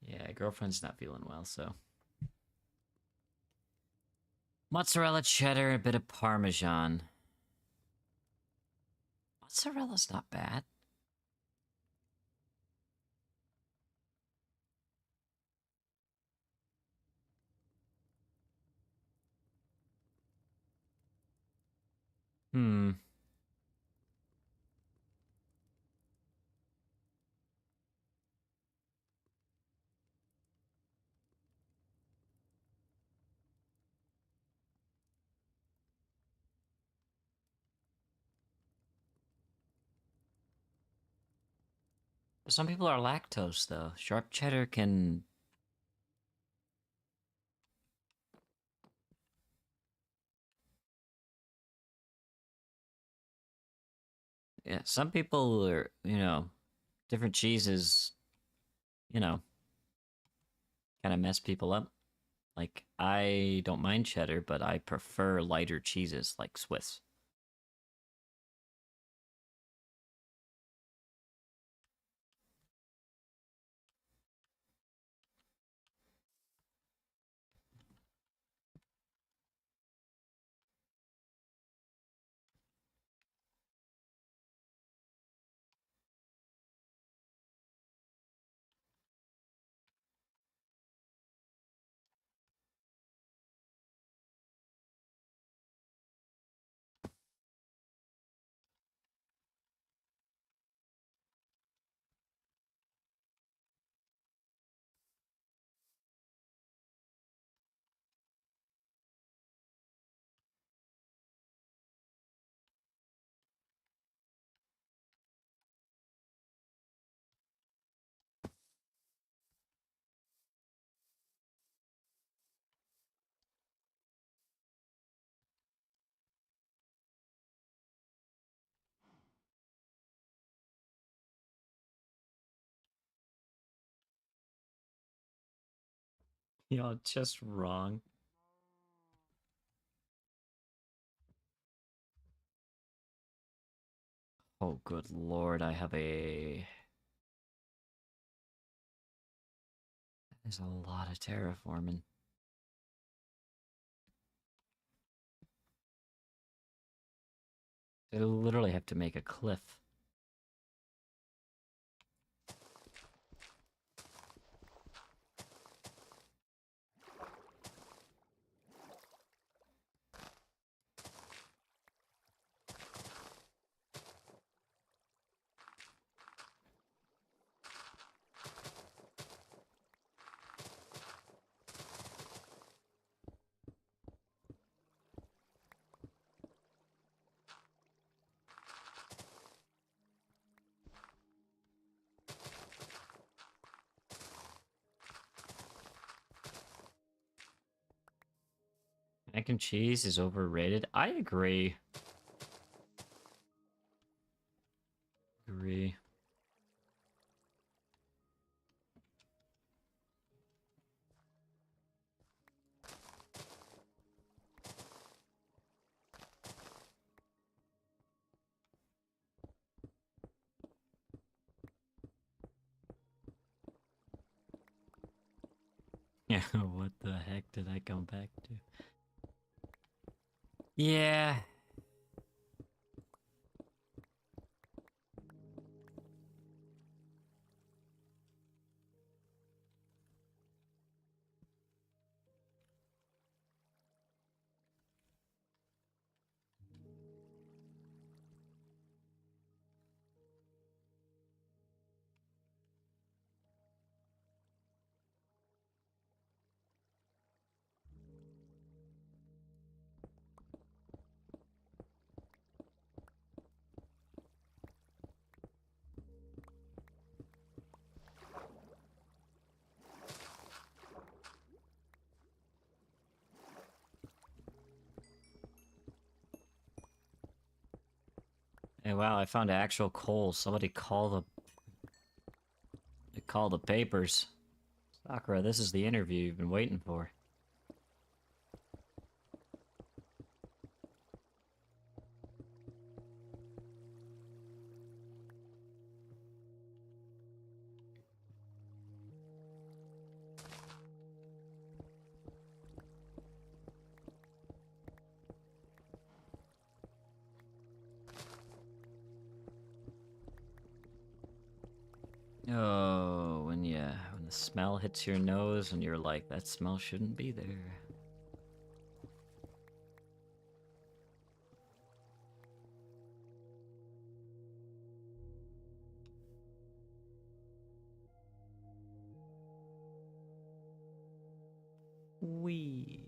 Yeah, girlfriend's not feeling well, so. Mozzarella cheddar, a bit of Parmesan. Mozzarella's not bad. Hmm. Some people are lactose, though. Sharp cheddar can... Yeah, some people are, different cheeses, kind of mess people up. Like, I don't mind cheddar, but I prefer lighter cheeses like Swiss. Just wrong. Oh, good lord, I have a... There's a lot of terraforming. I literally have to make a cliff. Mac and cheese is overrated. I agree. Agree. Yeah, what the heck did I come back to? Yeah. Hey, wow, I found actual coal. Somebody call the papers. Sakura, this is the interview you've been waiting for. Oh, when the smell hits your nose and you're like, that smell shouldn't be there. Wee.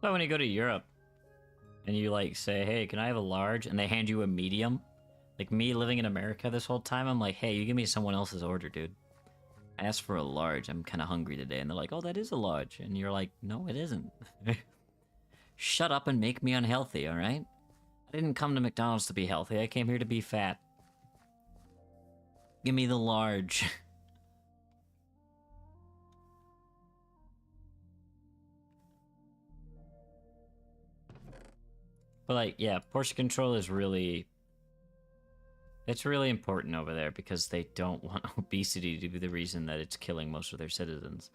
So when you go to Europe and you like say, hey, can I have a large? And they hand you a medium. Like me living in America this whole time, I'm like, hey, you give me someone else's order, dude. I asked for a large. I'm kind of hungry today. And they're like, oh, that is a large. And you're like, no, it isn't. Shut up and make me unhealthy, alright? I didn't come to McDonald's to be healthy. I came here to be fat. Give me the large. But like, yeah, portion control is really... It's really important over there because they don't want obesity to be the reason that it's killing most of their citizens.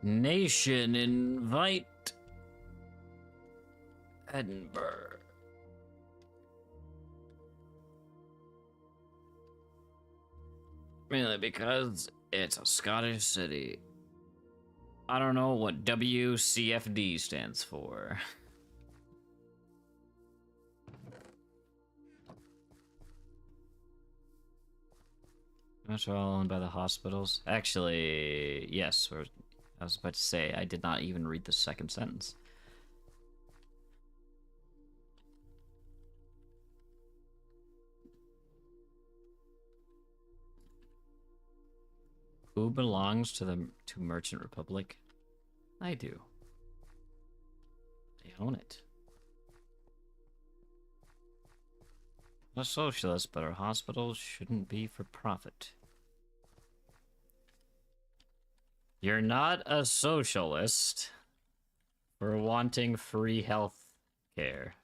Nation invite Edinburgh. Mainly because it's a Scottish city. I don't know what WCFD stands for. Not all owned by the hospitals. Actually, yes. I was about to say, I did not even read the second sentence. Who belongs to the Merchant Republic? I do. I own it. I'm a socialist, but our hospitals shouldn't be for profit. You're not a socialist for wanting free health care.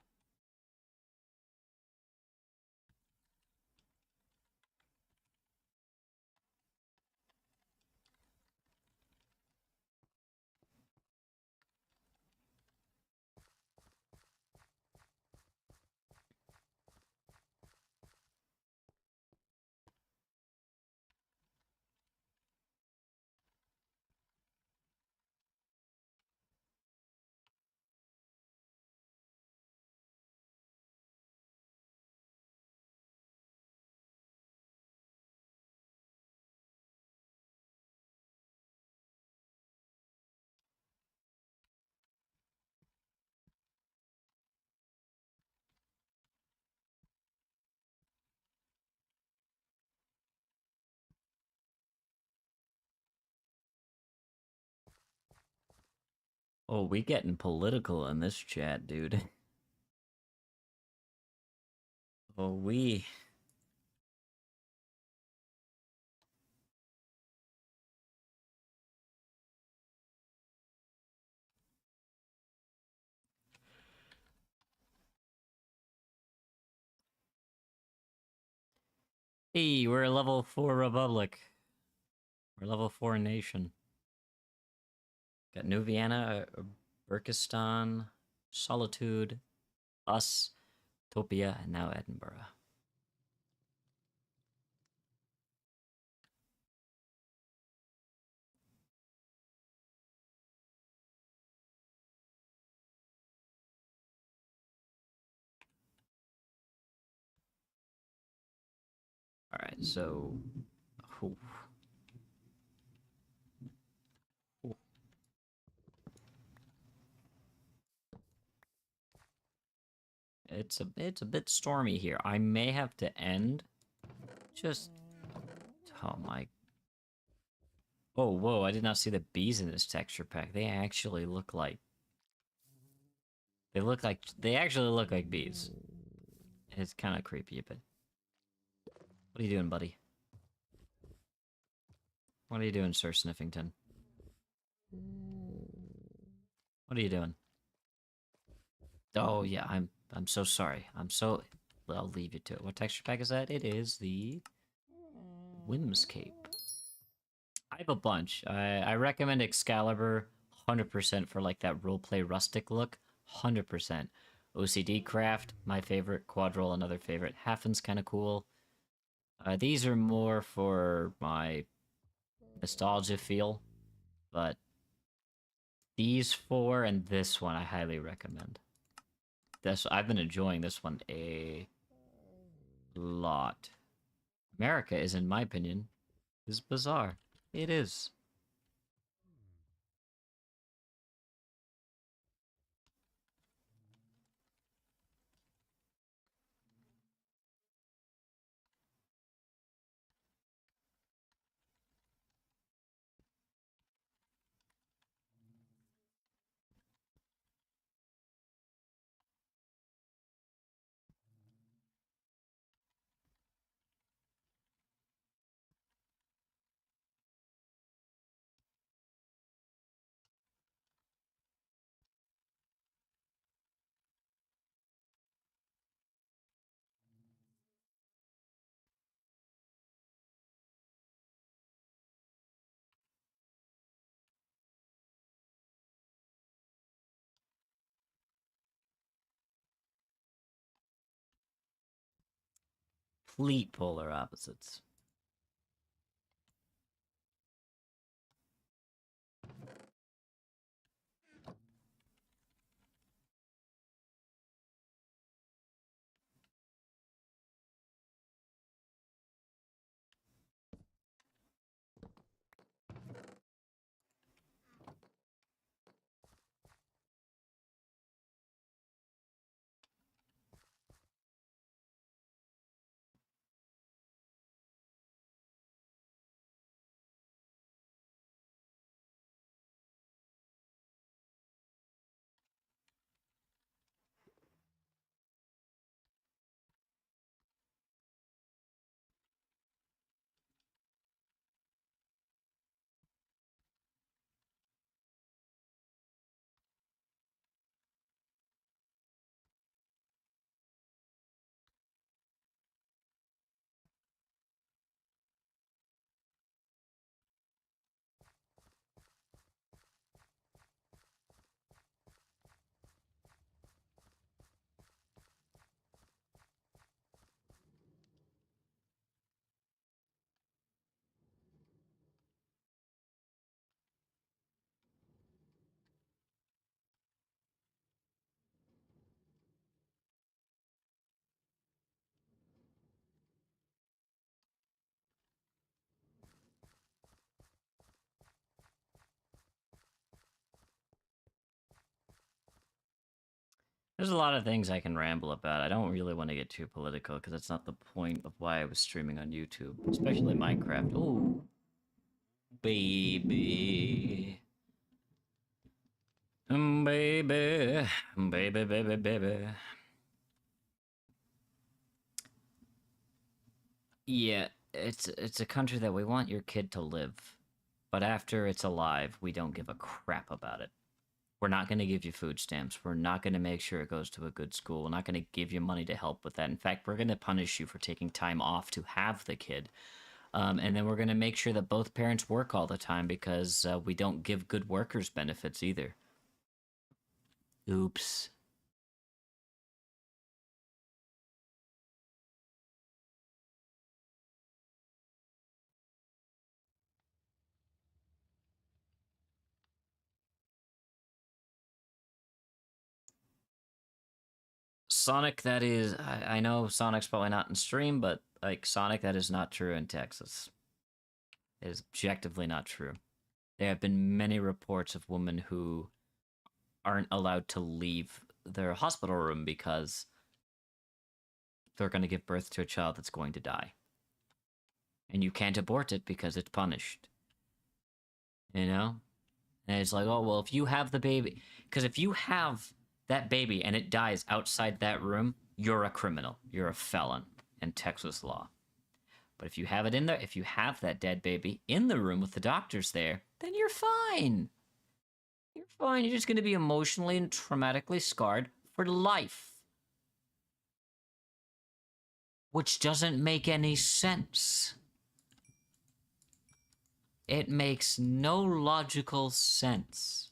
Oh, we getting political in this chat, dude. Oh, we. Hey, we're a level 4 republic. We're a level 4 nation. Got New Vienna, Burkistan, Solitude, us, Topia, and now Edinburgh. Alright, so... Ooh. Ooh. It's a bit stormy here. I may have to end. Just... Oh my... Oh, whoa, I did not see the bees in this texture pack. They actually look like... They actually look like bees. It's kind of creepy, but... What are you doing, buddy? What are you doing, Sir Sniffington? What are you doing? Oh, yeah, I'm so sorry. I'll leave you to it. What texture pack is that? It is the... Whimscape. I have a bunch. I recommend Excalibur 100% for like that roleplay rustic look. 100%. OCD Craft, my favorite. Quadrille, another favorite. Halfen's kind of cool. These are more for my nostalgia feel, but these four and this one I highly recommend. I've been enjoying this one a lot. America is, in my opinion, is bizarre. It is. Complete polar opposites. There's a lot of things I can ramble about. I don't really want to get too political because that's not the point of why I was streaming on YouTube, especially Minecraft. Oh, baby. Baby. Baby, baby, baby. Yeah, it's a country that we want your kid to live. But after it's alive, we don't give a crap about it. We're not going to give you food stamps. We're not going to make sure it goes to a good school. We're not going to give you money to help with that. In fact, we're going to punish you for taking time off to have the kid. And then we're going to make sure that both parents work all the time because we don't give good workers benefits either. Oops. Sonic, that is, I know Sonic's probably not in stream, but like Sonic, that is not true in Texas. It is objectively not true. There have been many reports of women who aren't allowed to leave their hospital room because they're going to give birth to a child that's going to die. And you can't abort it because it's punished. You know? And it's like, oh, well, if you have the baby. Because if you have that baby and it dies outside that room, you're a criminal. You're a felon in Texas law. But if you have it in there, if you have that dead baby in the room with the doctors there, then you're fine. You're fine. You're just going to be emotionally and traumatically scarred for life. Which doesn't make any sense. It makes no logical sense.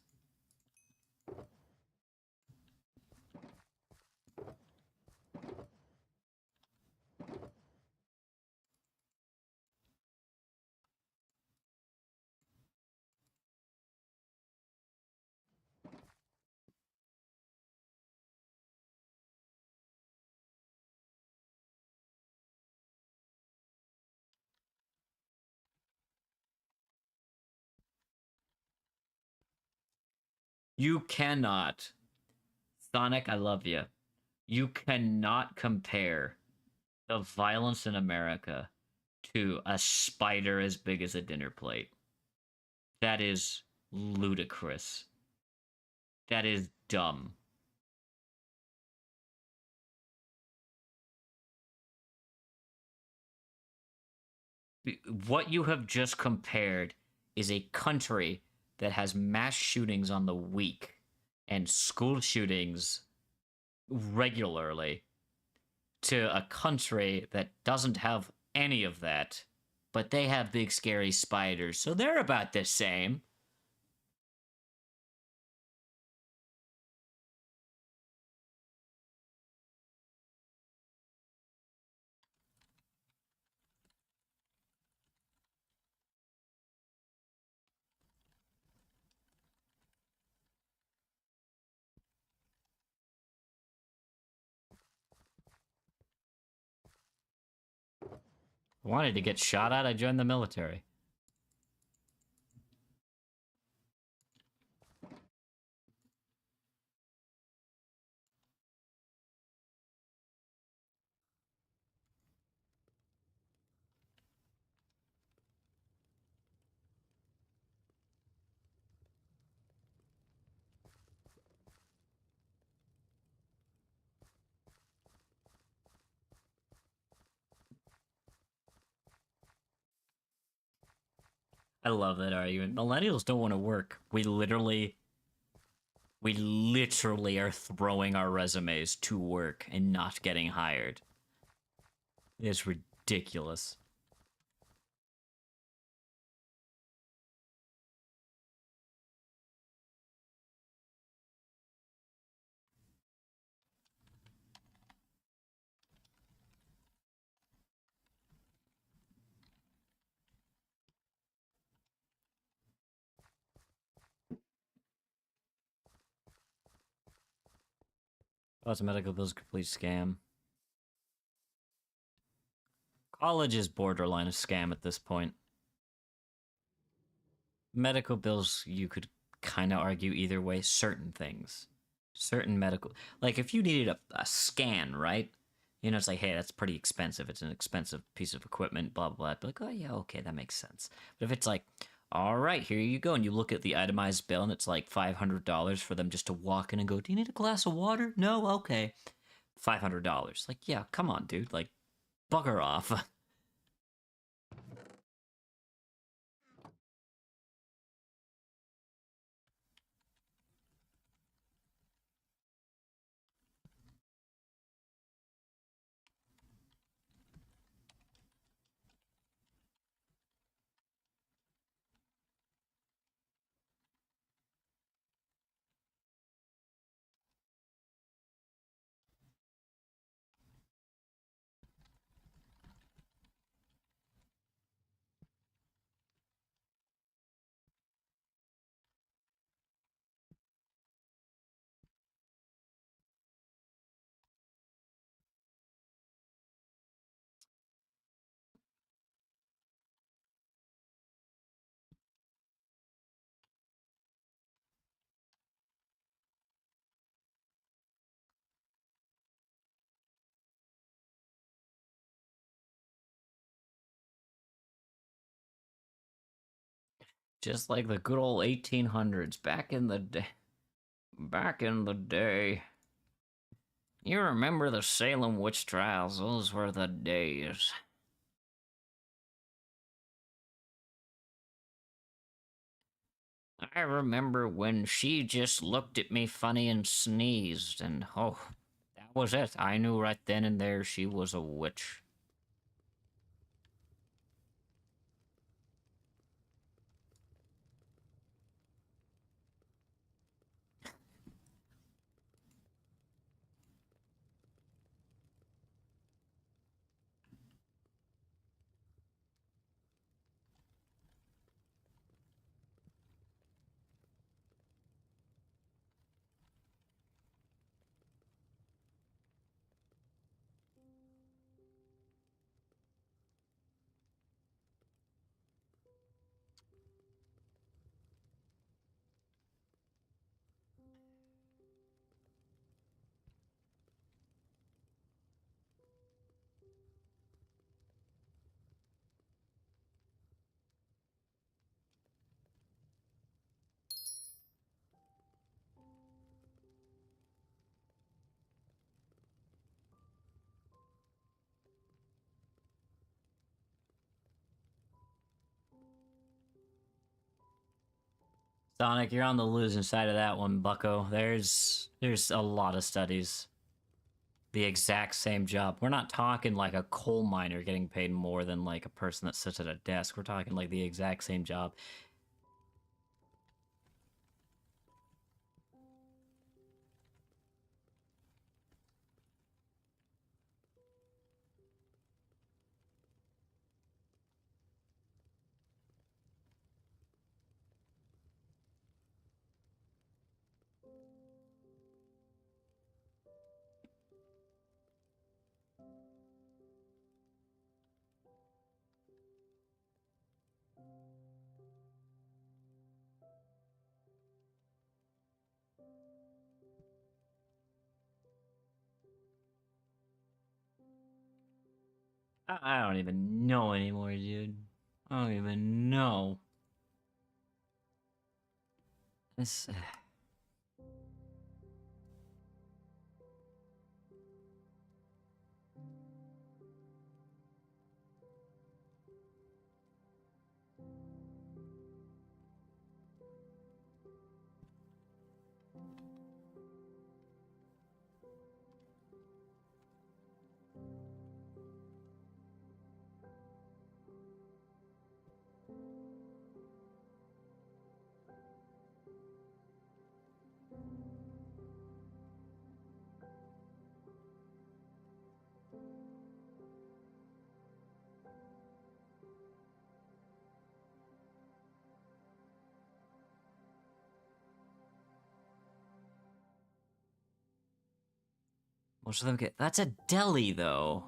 You cannot. Sonic, I love you. You cannot compare the violence in America to a spider as big as a dinner plate. That is ludicrous. That is dumb. What you have just compared is a country that has mass shootings on the week and school shootings regularly to a country that doesn't have any of that, but they have big scary spiders, so they're about the same. Wanted to get shot at, I joined the military. I love that argument. Millennials don't want to work. We literally are throwing our resumes to work and not getting hired. It's ridiculous. Oh, it's a medical bills complete scam. College is borderline a scam at this point. Medical bills, you could kind of argue either way. Certain things. Certain medical, like if you needed a scan, right? You know, it's like, hey, that's pretty expensive. It's an expensive piece of equipment, blah, blah, blah. Be like, oh, yeah, okay, that makes sense. But if it's like, all right, here you go, and you look at the itemized bill and it's like $500 for them just to walk in and go, do you need a glass of water? No? Okay. $500. Like, yeah, come on, dude. Like, bugger off. Just like the good old 1800s, back in the day. Back in the day. You remember the Salem witch trials? Those were the days. I remember when she just looked at me funny and sneezed, and oh, that was it. I knew right then and there she was a witch. Sonic, you're on the losing side of that one, bucko. There's a lot of studies. The exact same job. We're not talking like a coal miner getting paid more than like a person that sits at a desk. We're talking like the exact same job. I don't even know anymore, dude. I don't even know. This. Most of them get. That's a deli, though.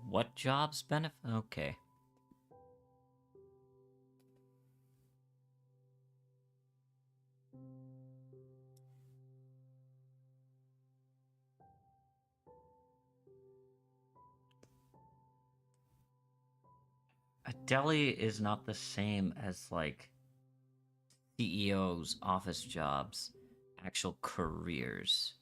What jobs benefit? Okay. A deli is not the same as like CEOs, office jobs, actual careers.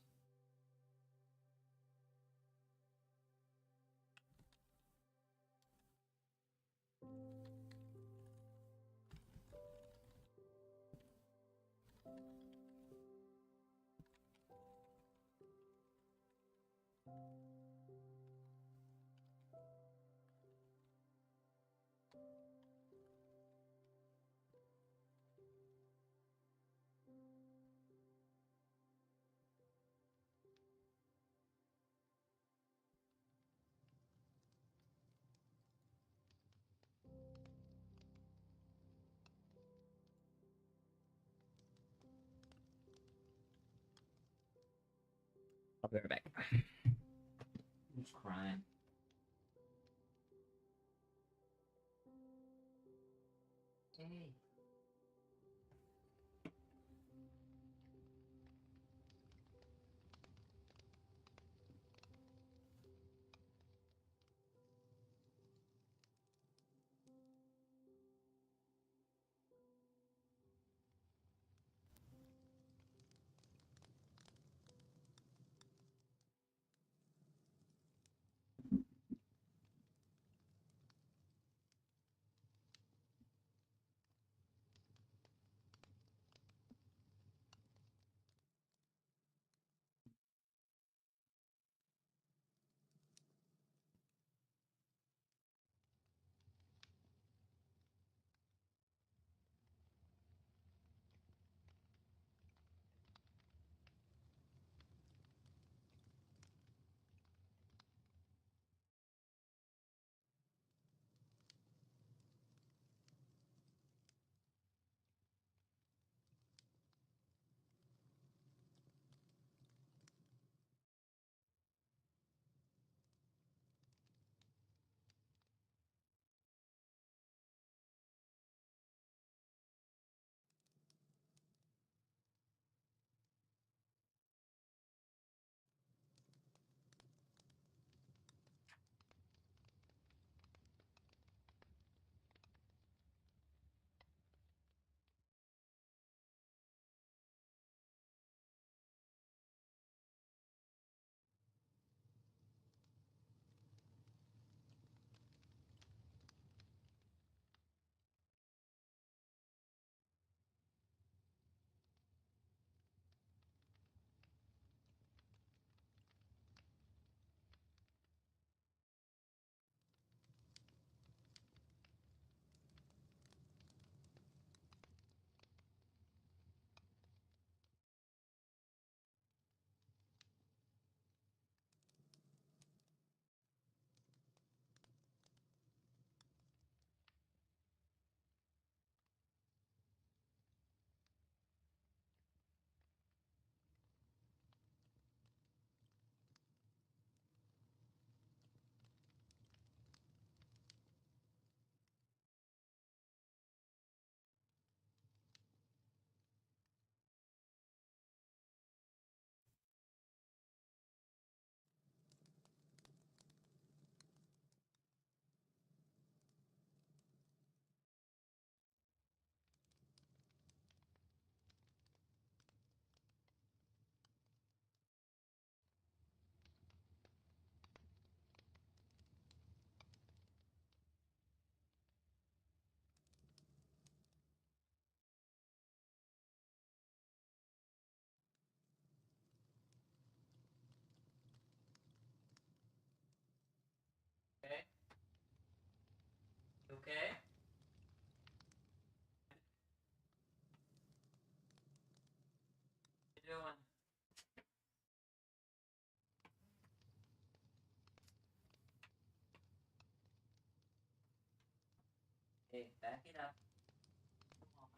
I'll be right back. Who's crying? Hey. Okay. Okay. What you doing? Hey, back it up. Come on.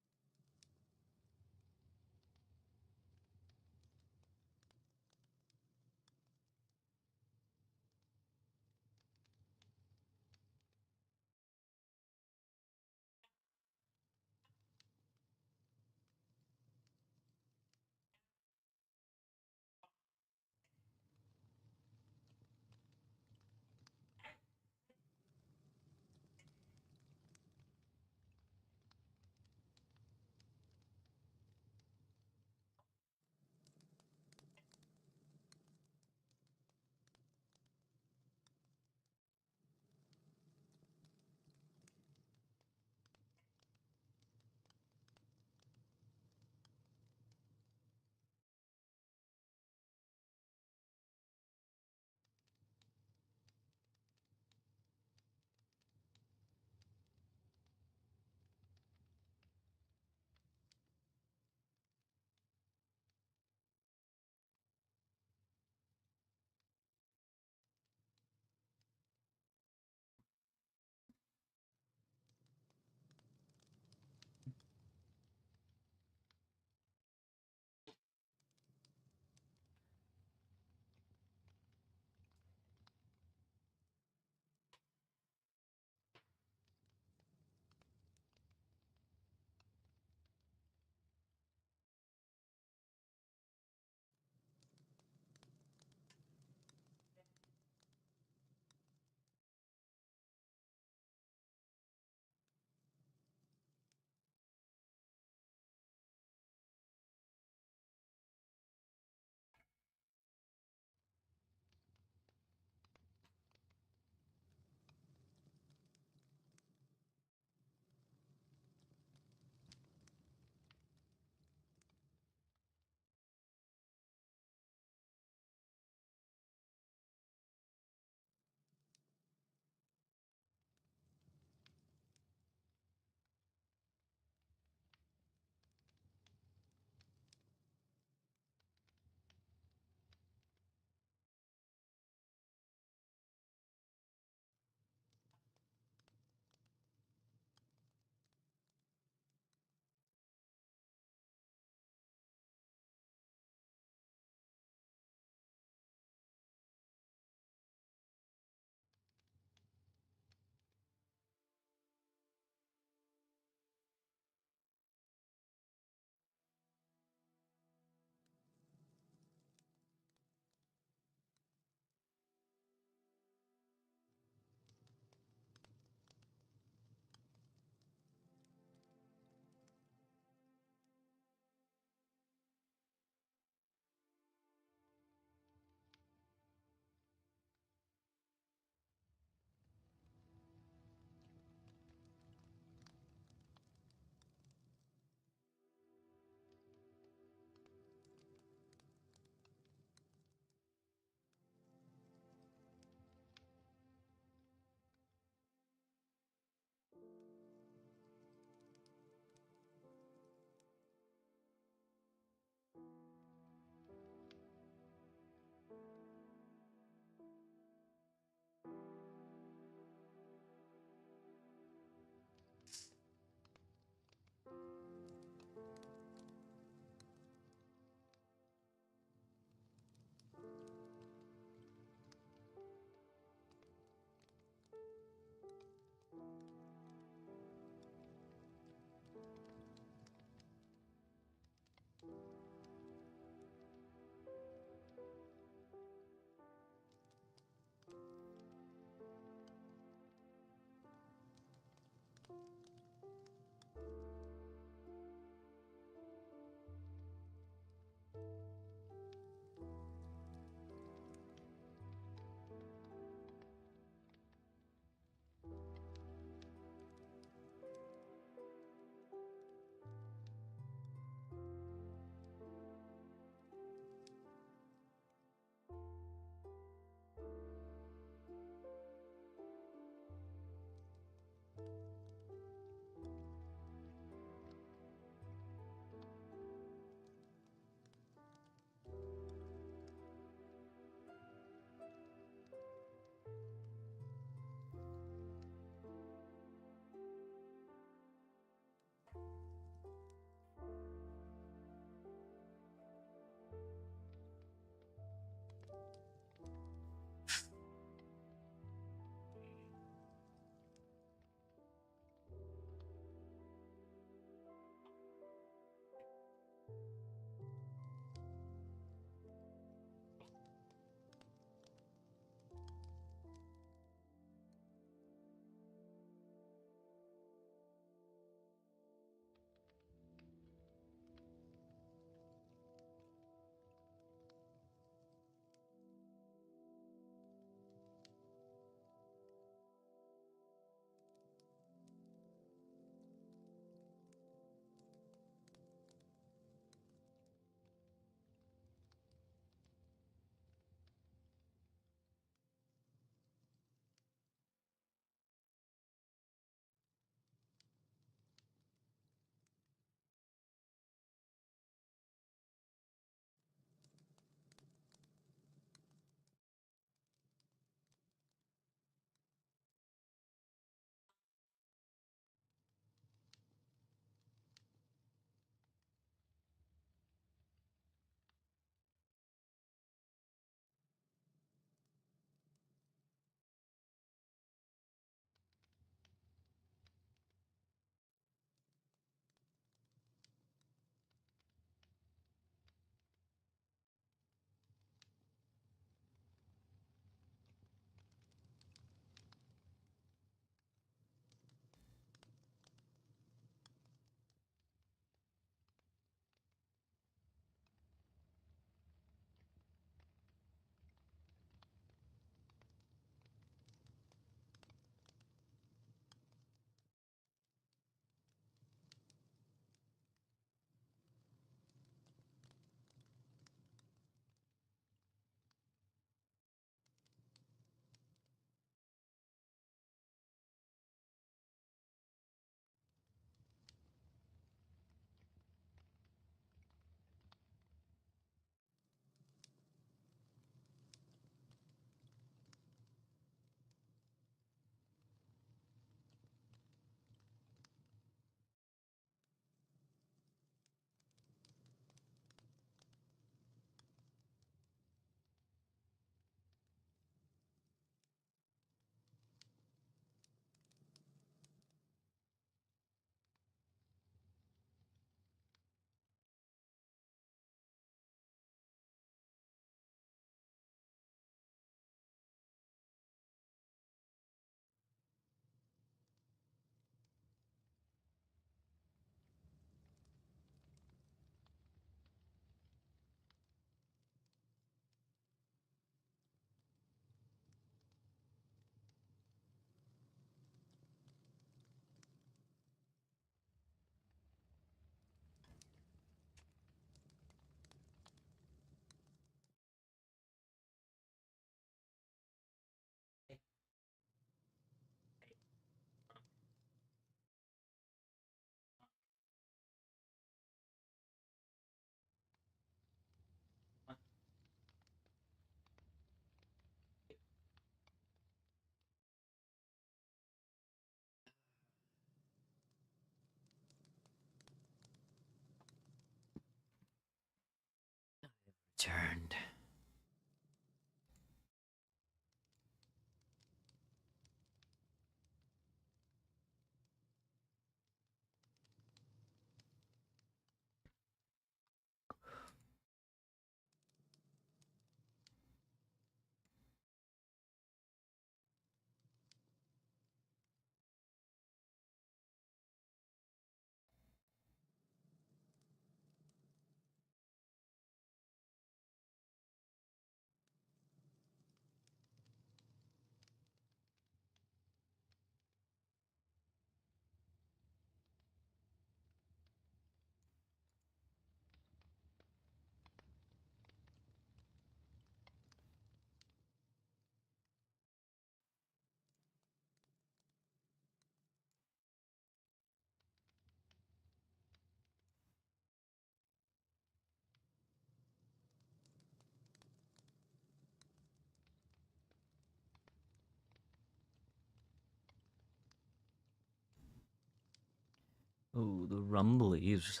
Oh, the rumblies.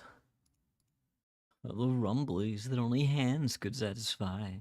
The rumblies that only hands could satisfy.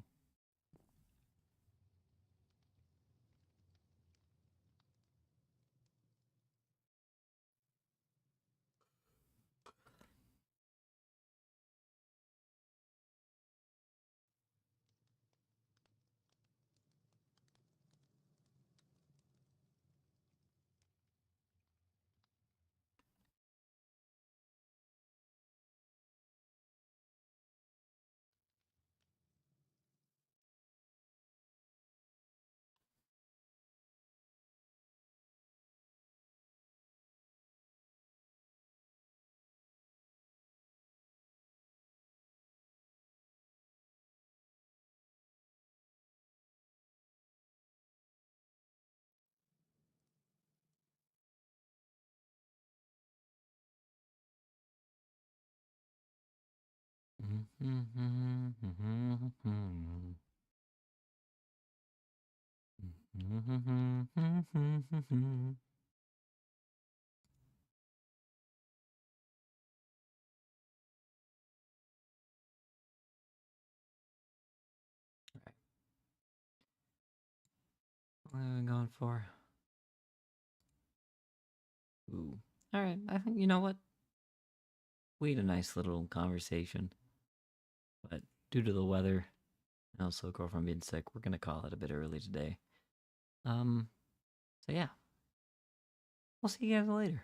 What are we going for? Ooh. All right. I think, you know what? We had a nice little conversation. But due to the weather, and also girlfriend being sick, we're going to call it a bit early today. So yeah. We'll see you guys later.